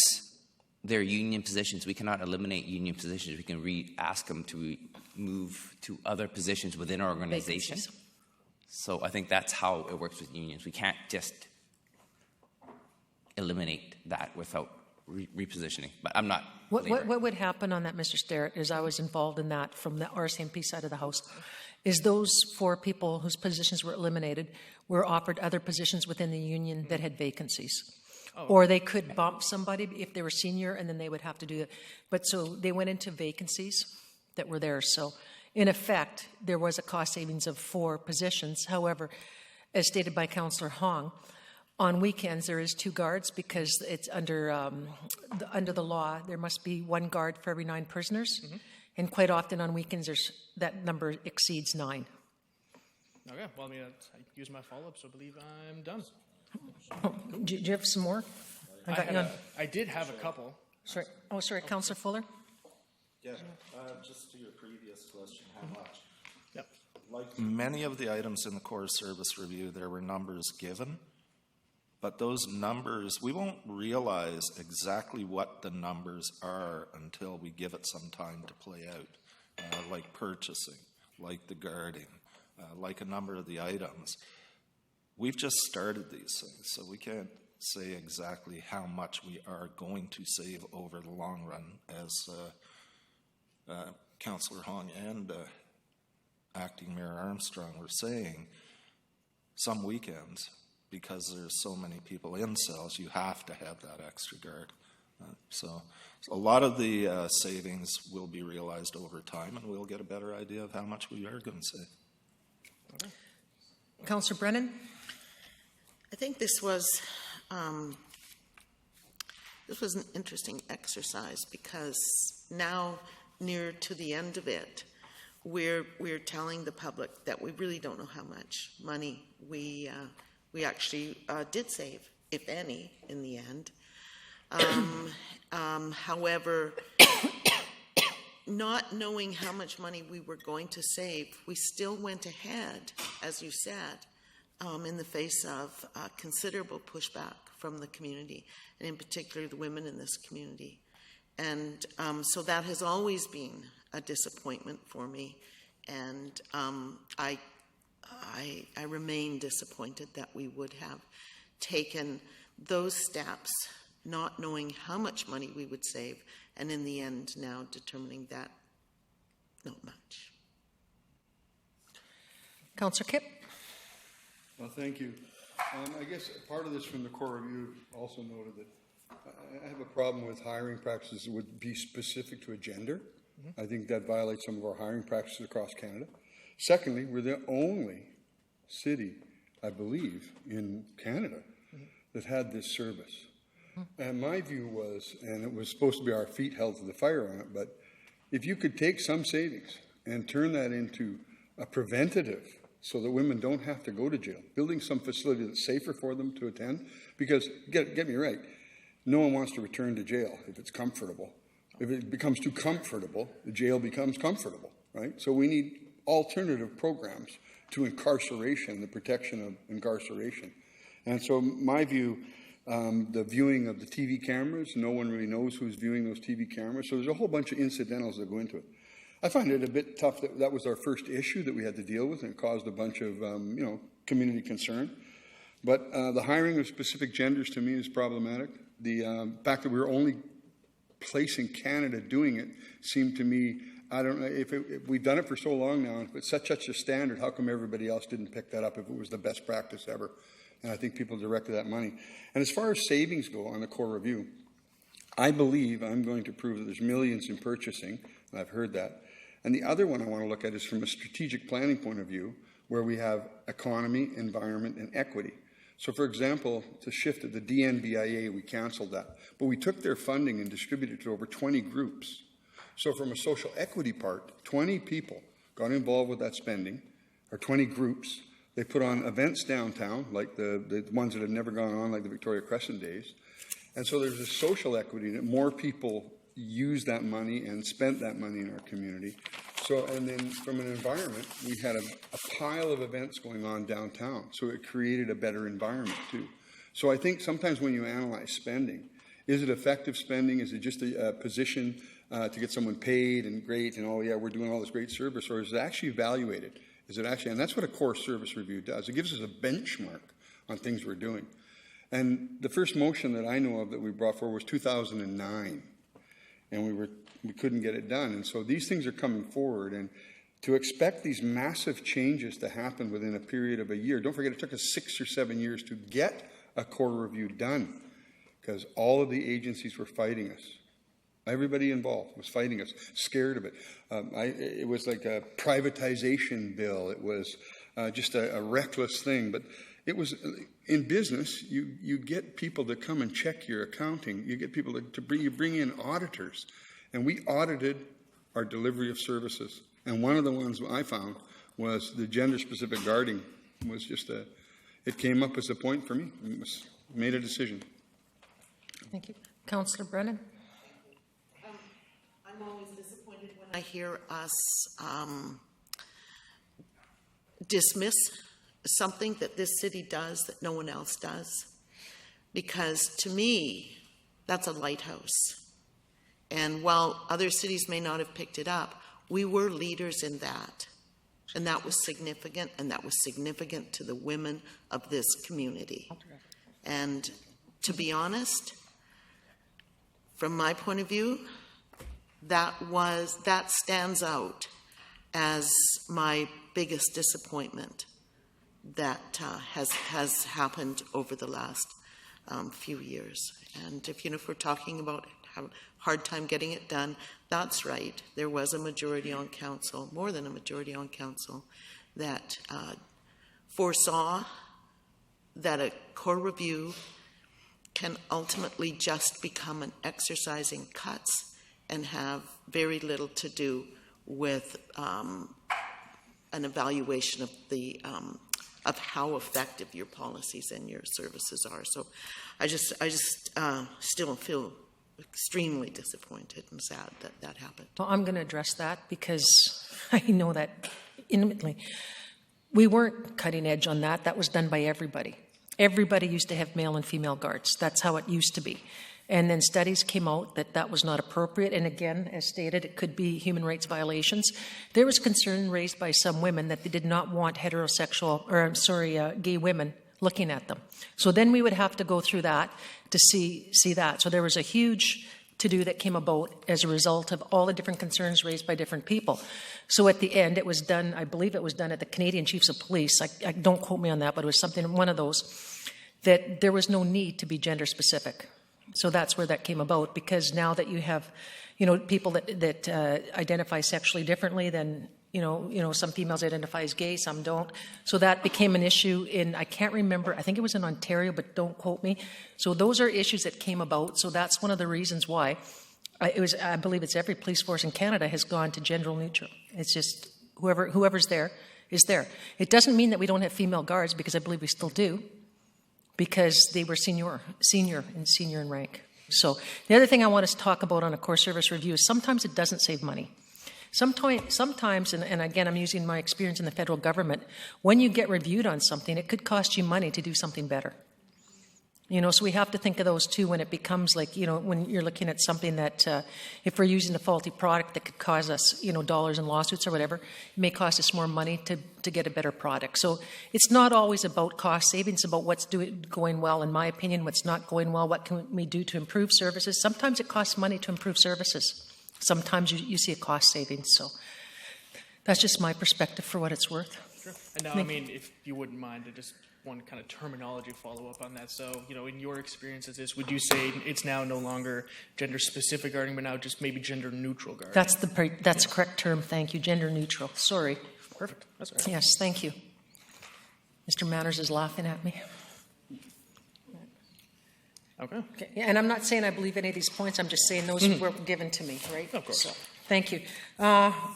they're union positions, we cannot eliminate union positions. We can ask them to move to other positions within our organization. Vacancies. So I think that's how it works with unions. We can't just eliminate that without repositioning. But I'm not. What would happen on that, Mr. Starrett, is I was involved in that from the RCMP side of the House, is those 4 people whose positions were eliminated were offered other positions within the union that had vacancies. Oh. Or they could bump somebody if they were senior, and then they would have to do it. But so they went into vacancies that were there. So in effect, there was a cost savings of 4 positions. However, as stated by Councillor Hong, on weekends there is 2 guards because it's under the law. There must be 1 guard for every 9 prisoners, and quite often on weekends that number exceeds 9. Okay, well, I used my follow-up, so I believe I'm done. Oh, do you have some more? I did have a couple. Sorry. Oh, sorry, Councillor Fuller. Yeah, just to your previous question, how much? Yep. Like many of the items in the core service review, there were numbers given, but those numbers, we won't realize exactly what the numbers are until we give it some time to play out. like purchasing, like the guarding, like a number of the items. We've just started these things, so we can't say exactly how much we are going to save over the long run, as Councillor Hong and Acting Mayor Armstrong were saying. Some weekends, because there's so many people in cells, you have to have that extra guard. So a lot of the savings will be realized over time, and we'll get a better idea of how much we are going to save. Councillor Brennan? I think this was an interesting exercise, because now, near to the end of it, we're telling the public that we really don't know how much money we actually did save, if any, in the end. However, not knowing how much money we were going to save, we still went ahead, as you said, in the face of considerable pushback from the community, and in particular the women in this community. And so that has always been a disappointment for me, and I remain disappointed that we would have taken those steps, not knowing how much money we would save, and in the end now determining that not much. Councillor Kipp? Well, thank you. I guess part of this from the core review also noted that I have a problem with hiring practices that would be specific to a gender. I think that violates some of our hiring practices across Canada. Secondly, we're the only city, I believe, in Canada that had this service. And my view was, and it was supposed to be our feet held to the fire on it, but if you could take some savings and turn that into a preventative so that women don't have to go to jail, building some facility that's safer for them to attend, because, get me right, no one wants to return to jail if it's comfortable. If it becomes too comfortable, the jail becomes comfortable, right? So we need alternative programs to incarceration, the protection of incarceration. And so my view, the viewing of the TV cameras, no one really knows who's viewing those TV cameras. So there's a whole bunch of incidentals that go into it. I find it a bit tough that that was our first issue that we had to deal with, and it caused a bunch of, community concern. But the hiring of specific genders to me is problematic. The fact that we're only place in Canada doing it seemed to me, I don't know, if we've done it for so long now, and if it's such a standard, how come everybody else didn't pick that up if it was the best practice ever? And I think people directed that money. And as far as savings go on the core review, I believe I'm going to prove that there's millions in purchasing, and I've heard that. And the other one I want to look at is from a strategic planning point of view, where we have economy, environment, and equity. So, for example, to shift at the DNBIA, we canceled that. But we took their funding and distributed it to over 20 groups. So from a social equity part, 20 people got involved with that spending, or 20 groups. They put on events downtown, like the ones that have never gone on, like the Victoria Crescent days. And so there's a social equity that more people used that money and spent that money in our community. So, and then from an environment, we had a pile of events going on downtown. So it created a better environment too. So I think sometimes when you analyze spending, is it effective spending? Is it just a position to get someone paid and great and, oh yeah, we're doing all this great service? Or is it actually evaluated? Is it actually, and that's what a core service review does. It gives us a benchmark on things we're doing. And the first motion that I know of that we brought forward was 2009. And we couldn't get it done. And so these things are coming forward. And to expect these massive changes to happen within a period of a year, don't forget it took us 6 or 7 years to get a core review done, because all of the agencies were fighting us. Everybody involved was fighting us, scared of it. It was like a privatization bill. It was just a reckless thing. But it was, in business, you get people to come and check your accounting. You get people you bring in auditors. And we audited our delivery of services. And one of the ones I found was the gender-specific guarding was just it came up as a point for me. It made a decision. Thank you. Councillor Brennan? I'm always disappointed when I hear us dismiss something that this city does that no one else does. Because to me, that's a lighthouse. And while other cities may not have picked it up, We were leaders in that. And that was significant, and that was significant to the women of this community. And to be honest, from my point of view, that stands out as my biggest disappointment that has happened over the last few years. And if we're talking about having a hard time getting it done, that's right. There was a majority on council, more than a majority on council, that foresaw that a core review can ultimately just become an exercise in cuts and have very little to do with an evaluation of the of how effective your policies and your services are. So I just still feel extremely disappointed and sad that that happened. Well, I'm going to address that because I know that intimately. We weren't cutting edge on that. That was done by everybody. Everybody used to have male and female guards. That's how it used to be. And then studies came out that that was not appropriate. And again, as stated, it could be human rights violations. There was concern raised by some women that they did not want gay women looking at them. So then we would have to go through that to see that. So there was a huge to-do that came about as a result of all the different concerns raised by different people. So at the end, it was done, I believe it was done at the Canadian Chiefs of Police. I don't quote me on that, but it was something, one of those, that there was no need to be gender specific. So that's where that came about, because now that you have, people that identify sexually differently than, some females identify as gay, some don't. So that became an issue I can't remember, I think it was in Ontario, but don't quote me. So those are issues that came about. So that's one of the reasons why I believe it's every police force in Canada has gone to gender neutral. It's just whoever's there is there. It doesn't mean that we don't have female guards, because I believe we still do, because they were senior in rank. So the other thing I want us to talk about on a core service review is sometimes it doesn't save money. Sometimes, and again, I'm using my experience in the federal government, when you get reviewed on something, it could cost you money to do something better. So we have to think of those too when it becomes like, when you're looking at something that if we're using a faulty product that could cause us, dollars in lawsuits or whatever, it may cost us more money to get a better product. So it's not always about cost savings, about what's going well, in my opinion, what's not going well, what can we do to improve services. Sometimes it costs money to improve services. Sometimes you see a cost savings. So that's just my perspective for what it's worth. Sure. And now, if you wouldn't mind, just one kind of terminology follow-up on that. So, in your experience as this, would you say it's now no longer gender-specific guarding, but now just maybe gender-neutral guarding? That's the correct term. Thank you. Gender-neutral. Sorry. Perfect. That's all right. Yes, thank you. Mr. Manners is laughing at me. Okay. Yeah, and I'm not saying I believe any of these points. I'm just saying those were given to me, right? Of course. So, thank you.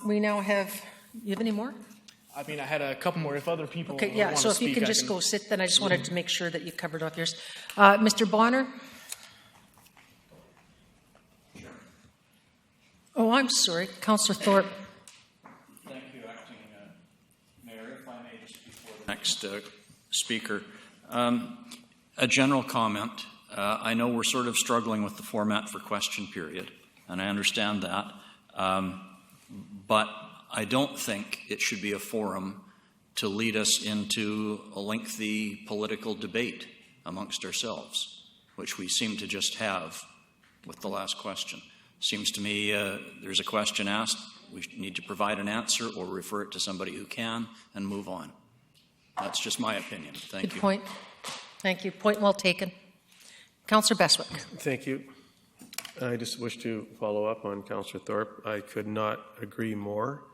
We now have. You have any more? I had a couple more. If other people okay, yeah. want So to if speak, you can just go sit, then I just wanted to make sure that you covered off yours. Mr. Bonner. Oh, I'm sorry, Councillor Thorpe. Thank you, Acting Mayor. If I may just before the next speaker, a general comment. I know we're sort of struggling with the format for question period, and I understand that, but I don't think it should be a forum to lead us into a lengthy political debate amongst ourselves, which we seem to just have with the last question. Seems to me there's a question asked, we need to provide an answer or refer it to somebody who can and move on. That's just my opinion. Thank you. Good point. Thank you. Point well taken. Councillor Bestwick. Thank you. I just wish to follow up on Councillor Thorpe. I could not agree more.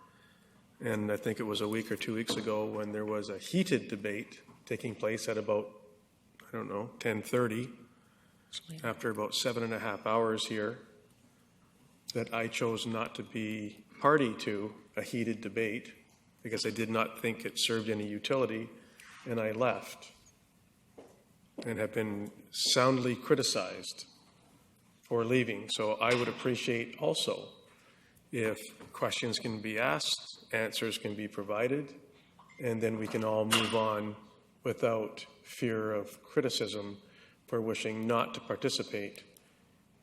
And I think it was a week or 2 weeks ago when there was a heated debate taking place at about, 10:30, after about 7.5 hours here, that I chose not to be party to a heated debate because I did not think it served any utility, and I left and have been soundly criticized for leaving. So I would appreciate also if questions can be asked, answers can be provided, and then we can all move on without fear of criticism for wishing not to participate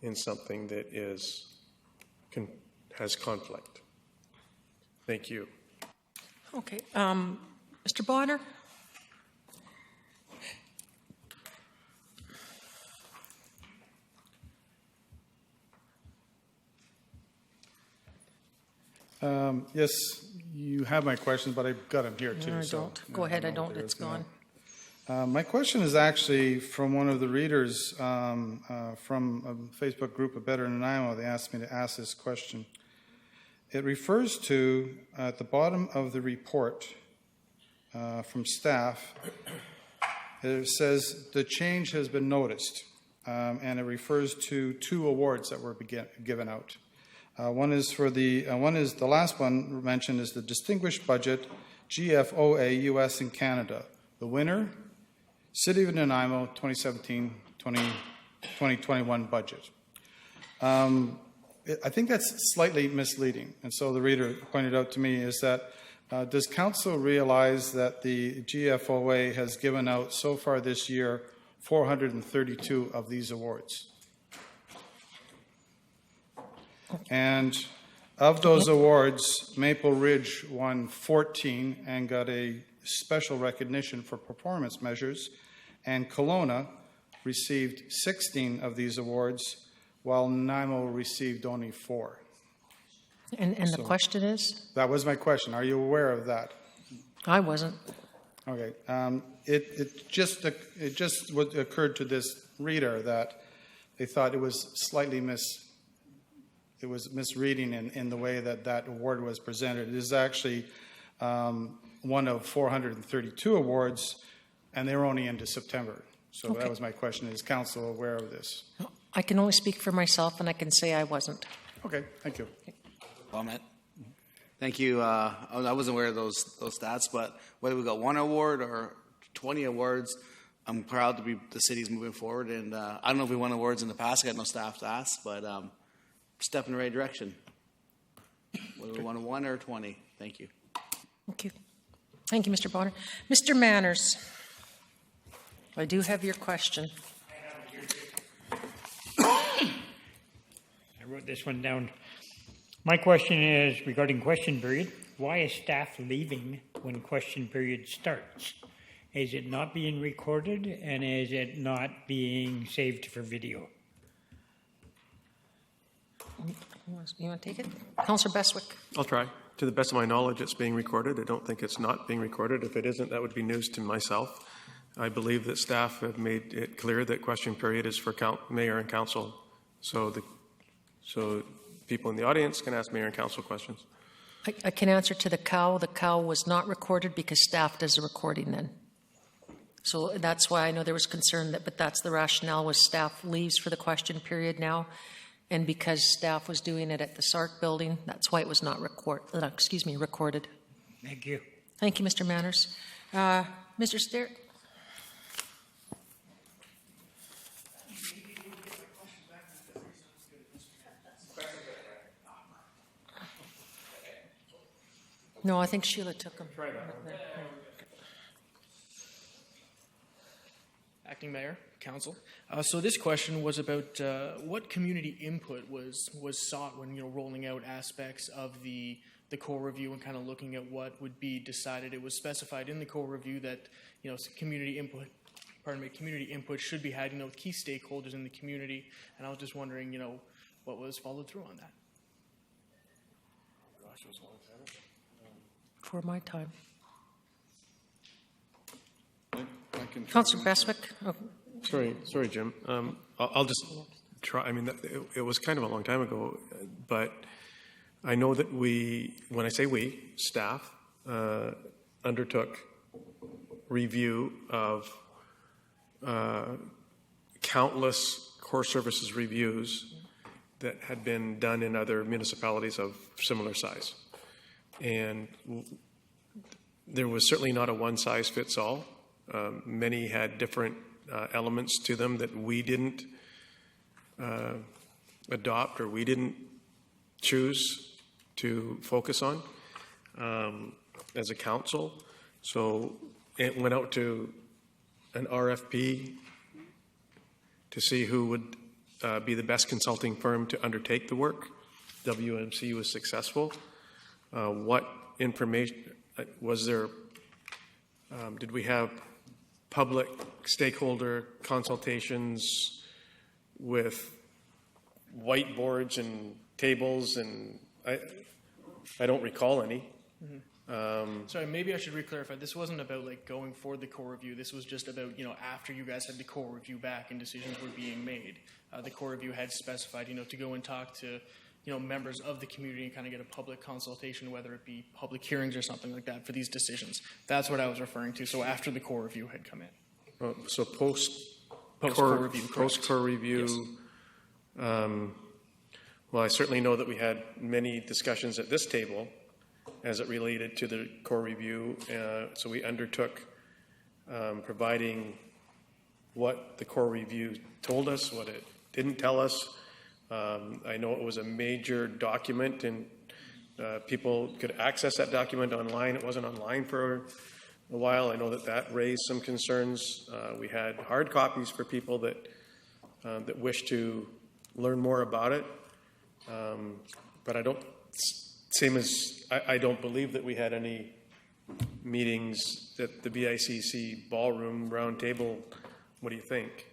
in something that has conflict. Thank you. Okay. Mr. Bonner? Yes, you have my questions, but I've got them here too. No, I so, don't. Go ahead. I don't. there It's is none. gone. My question is actually from one of the readers from a Facebook group of Better Nanaimo. They asked me to ask this question. It refers to, at the bottom of the report from staff, it says the change has been noticed, and it refers to 2 awards that were given out. One is the last one mentioned is the Distinguished Budget GFOA US and Canada. The winner, City of Nanaimo 2017-2021 budget. I think that's slightly misleading, and so the reader pointed out to me is that does Council realize that the GFOA has given out so far this year 432 of these awards? And of those awards, Maple Ridge won 14 and got a special recognition for performance measures, and Kelowna received 16 of these awards, while Nanaimo received only 4. And the question is? That was my question. Are you aware of that? I wasn't. Okay. It just occurred to this reader that they thought it was slightly misreading in the way that award was presented. It is actually one of 432 awards, and they were only into September. So Okay. that was my question. Is Council aware of this? I can only speak for myself, and I can say I wasn't. Okay, thank you. Comment. Thank you. I wasn't aware of those stats, but whether we got 1 award or 20 awards, I'm proud to be the city's moving forward. And I don't know if we won awards in the past. I got no staff to ask, but step in the right direction. Whether we won 1 or 20. Thank you. Thank you. Thank you, Mr. Bonner. Mr. Manners, I do have your question. I wrote this one down. My question is regarding question period. Why is staff leaving when question period starts? Is it not being recorded, and is it not being saved for video? You want to take it? Councillor Beswick. I'll try. To the best of my knowledge, it's being recorded. I don't think it's not being recorded. If it isn't, that would be news to myself. I believe that staff have made it clear that question period is for mayor and council. So people in the audience can ask mayor and council questions. I can answer to the cow. The cow was not recorded because staff does the recording then. So that's why I know there was concern but that's the rationale was staff leaves for the question period now. And because staff was doing it at the SARC building, that's why it was not recorded. Thank you. Thank you, Mr. Manners. Mr. Sterrett? No, I think Sheila took them. Acting Mayor, Council. So this question was about what community input was sought when rolling out aspects of the core review and kind of looking at what would be decided. It was specified in the core review that community input should be had with key stakeholders in the community, and I was just wondering what was followed through on that. Gosh, it was a long time ago. For my time. I can Councillor Beswick. Oh. Sorry, Jim. I'll just try. I mean, it was kind of a long time ago, but I know that when I say we, staff, undertook review of countless core services reviews that had been done in other municipalities of similar size. And there was certainly not a one-size-fits-all. Many had different elements to them that we didn't adopt or we didn't choose to focus on as a council. So it went out to an RFP to see who would be the best consulting firm to undertake the work. WMC was successful. what information, was there, did we have public stakeholder consultations with whiteboards and tables, and I don't recall any. Sorry, maybe I should re-clarify. This wasn't about like going for the core review. This was just about, after you guys had the core review back and decisions were being made. The core review had specified, to go and talk to, members of the community and kind of get a public consultation, whether it be public hearings or something like that for these decisions. That's what I was referring to. So after the core review had come in. So Post-core review. Post-core review. Yes. Well, I certainly know that we had many discussions at this table as it related to the core review. So we undertook providing what the core review told us, what it didn't tell us. I know it was a major document, and people could access that document online. It wasn't online for a while. I know that raised some concerns. We had hard copies for people that wish to learn more about it. But I don't believe that we had any meetings at the BICC ballroom round table. What do you think?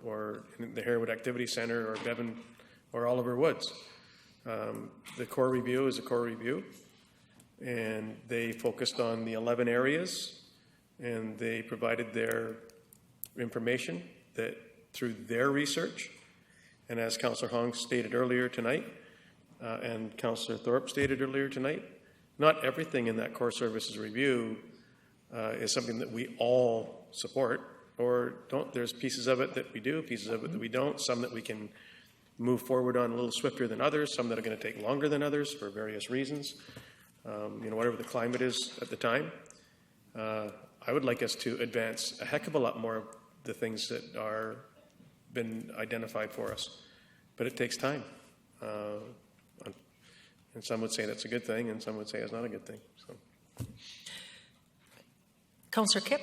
Or in the Harewood Activity Center, or Bevan, or Oliver Woods. The core review is a core review, and they focused on the 11 areas, and they provided their information that through their research, and as Councillor Hong stated earlier tonight, and Councillor Thorpe stated earlier tonight, not everything in that core services review is something that we all support or don't. There's pieces of it that we do, pieces of it that we don't, some that we can move forward on a little swifter than others, some that are going to take longer than others for various reasons, whatever the climate is at the time. I would like us to advance a heck of a lot more of the things that are been identified for us, but it takes time. And some would say that's a good thing, and some would say it's not a good thing. So. Councillor Kipp.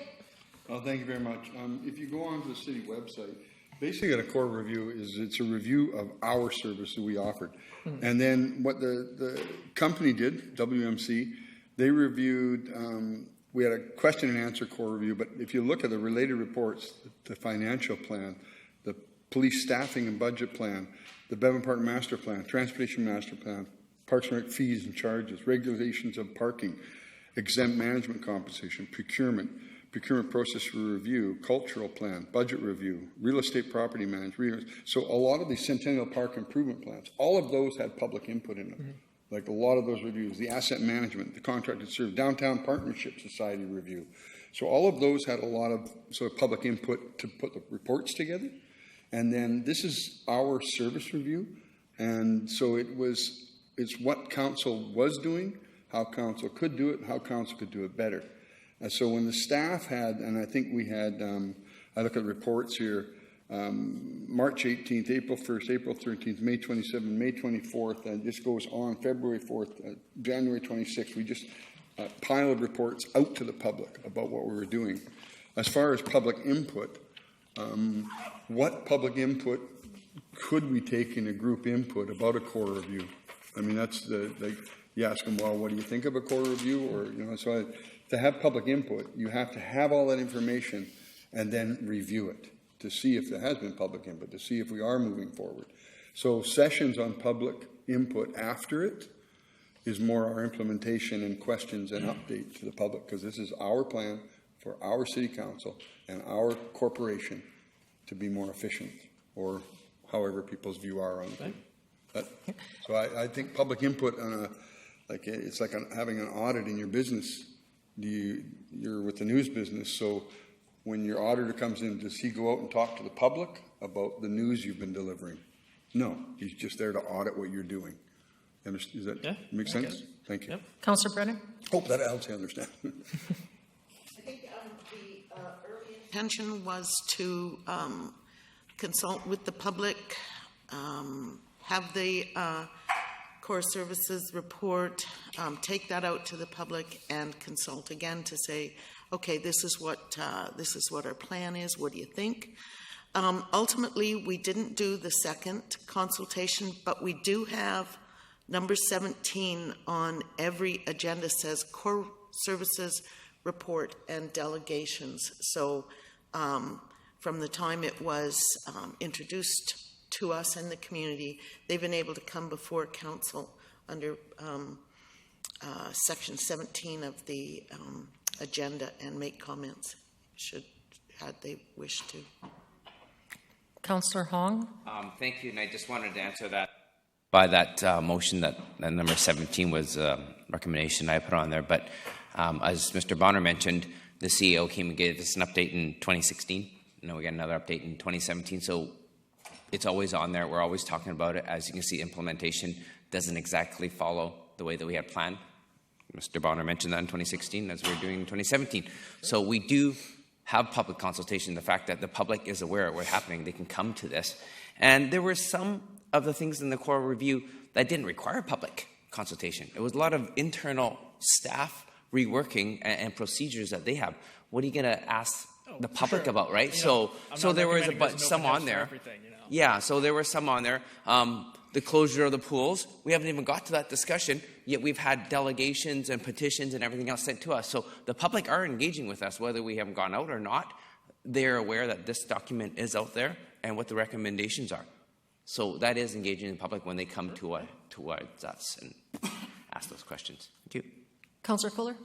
Thank you very much. If you go onto the city website, basically a core review it's a review of our service that we offered. Mm-hmm. And then what the company did, WMC, they reviewed, we had a question and answer core review, but if you look at the related reports, the financial plan, the police staffing and budget plan, the Bevan Park master plan, transportation master plan, Parks and Rec fees and charges, regulations of parking, exempt management compensation, procurement process for review, cultural plan, budget review, real estate property management. So a lot of these Centennial Park improvement plans, all of those had public input in them. Mm-hmm. Like a lot of those reviews, the asset management, the contracted service, downtown partnership society review. So all of those had a lot of sort of public input to put the reports together. And then this is our service review. And so it's what council was doing, how council could do it, how council could do it better. And so when the staff had, and I think we had, I look at reports here, March 18th, April 1st, April 13th, May 27th, May 24th, and this goes on, February 4th, January 26th. We just piled reports out to the public about what we were doing. As far as public input, what public input could we take in a group input about a core review? I mean, that's you ask them, well, what do you think of a core review? Or, so to have public input, you have to have all that information and then review it to see if there has been public input, to see if we are moving forward. So sessions on public input after it is more our implementation and questions and update to the public, because this is our plan for our city council and our corporation to be more efficient, or however people's view are on it. So I think public input on it's like having an audit in your business. You're with the news business, so when your auditor comes in, does he go out and talk to the public about the news you've been delivering? No, he's just there to audit what you're doing. Does that make sense? Thank you. Yep. Councillor Brennan? Hope that helps you understand. I think the early intention was to consult with the public, have the core services report, take that out to the public, and consult again to say, okay, this is what our plan is. What do you think? Ultimately, we didn't do the second consultation, but we do have number 17 on every agenda says core services report and delegations. So from the time it was introduced to us and the community, they've been able to come before council under section 17 of the agenda and make comments had they wish to. Councillor Hong? Thank you, and I just wanted to answer that by that motion that number 17 was a recommendation I put on there. But as Mr. Bonner mentioned, the CEO came and gave us an update in 2016. And then we got another update in 2017. So it's always on there. We're always talking about it. As you can see, implementation doesn't exactly follow the way that we had planned. Mr. Bonner mentioned that in 2016, as we were doing in 2017. So we do have public consultation. The fact that the public is aware of what's happening, they can come to this. And there were some of the things in the core review that didn't require public consultation. It was a lot of internal staff reworking and procedures that they have. What are you going to ask the public about, right? So there was some on there. Yeah, so there were some on there. The closure of the pools, we haven't even got to that discussion, yet we've had delegations and petitions and everything else sent to us. So the public are engaging with us, whether we haven't gone out or not. They're aware that this document is out there and what the recommendations are. So that is engaging the public when they come towards us and ask those questions. Thank you. Councillor Fuller?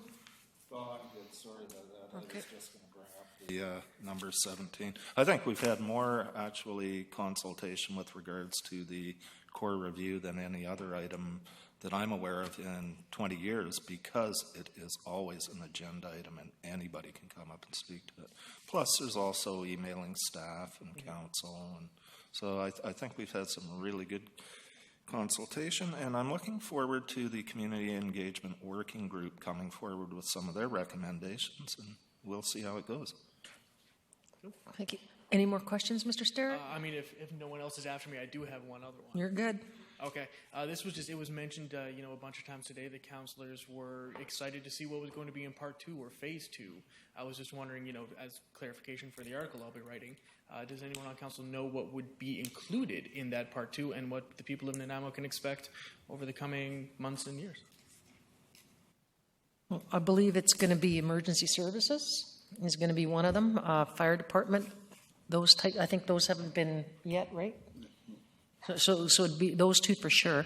Well, I'm good. Sorry about that. I was just going to bring up the number 17. I think we've had more actually consultation with regards to the core review than any other item that I'm aware of in 20 years, because it is always an agenda item and anybody can come up and speak to it. Plus, there's also emailing staff and council, and so I think we've had some really good consultation, and I'm looking forward to the community engagement working group coming forward with some of their recommendations, and we'll see how it goes. Thank you. Any more questions, Mr. Sterrett? I mean, if no one else is after me, I do have one other one. You're good. Okay. This was just, it was mentioned, a bunch of times today that councilors were excited to see what was going to be in part 2 or phase 2. I was just wondering, as clarification for the article I'll be writing, does anyone on council know what would be included in that part 2 and what the people of Nanaimo can expect over the coming months and years? Well, I believe it's going to be emergency services is going to be one of them. Fire department, those type. I think those haven't been yet, right? So it'd be those two for sure.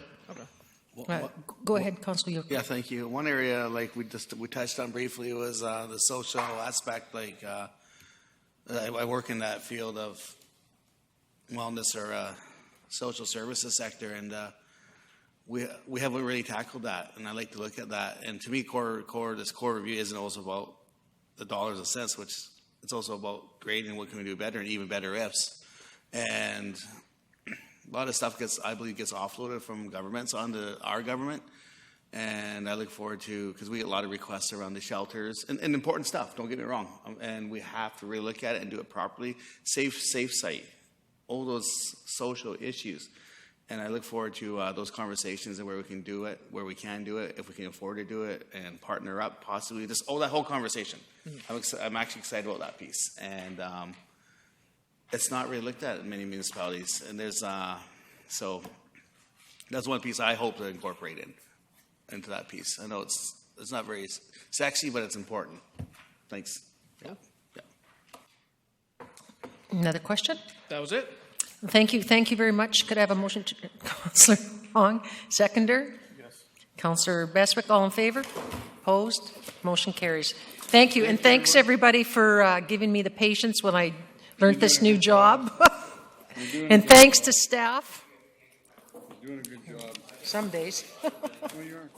Okay. Go ahead, Councillor. Yeah, thank you. One area like we touched on briefly was the social aspect. Like I work in that field of wellness or social services sector, and we haven't really tackled that. And I like to look at that. And to me, this core review isn't also about the dollars and cents, which it's also about grading what can we do better and even better ifs. And a lot of stuff I believe gets offloaded from governments onto our government. And I look forward to, because we get a lot of requests around the shelters and important stuff, don't get me wrong. And we have to really look at it and do it properly. Safe site, all those social issues. And I look forward to those conversations and where we can do it, where we can do it, if we can afford to do it, and partner up possibly. Just that whole conversation. Mm-hmm. I'm actually excited about that piece. And it's not really looked at in many municipalities. And there's, so that's one piece I hope to incorporate into that piece. I know it's not very sexy, but it's important. Thanks. Yeah. Another question? That was it. Thank you. Thank you very much. Could I have a motion to Councillor Hong, seconder? Yes. Councillor Beswick, all in favor? Opposed? Motion carries. Thank you. And thanks everybody for giving me the patience when I learned this new job. And thanks to staff. You're doing a good job. Some days. No, you are.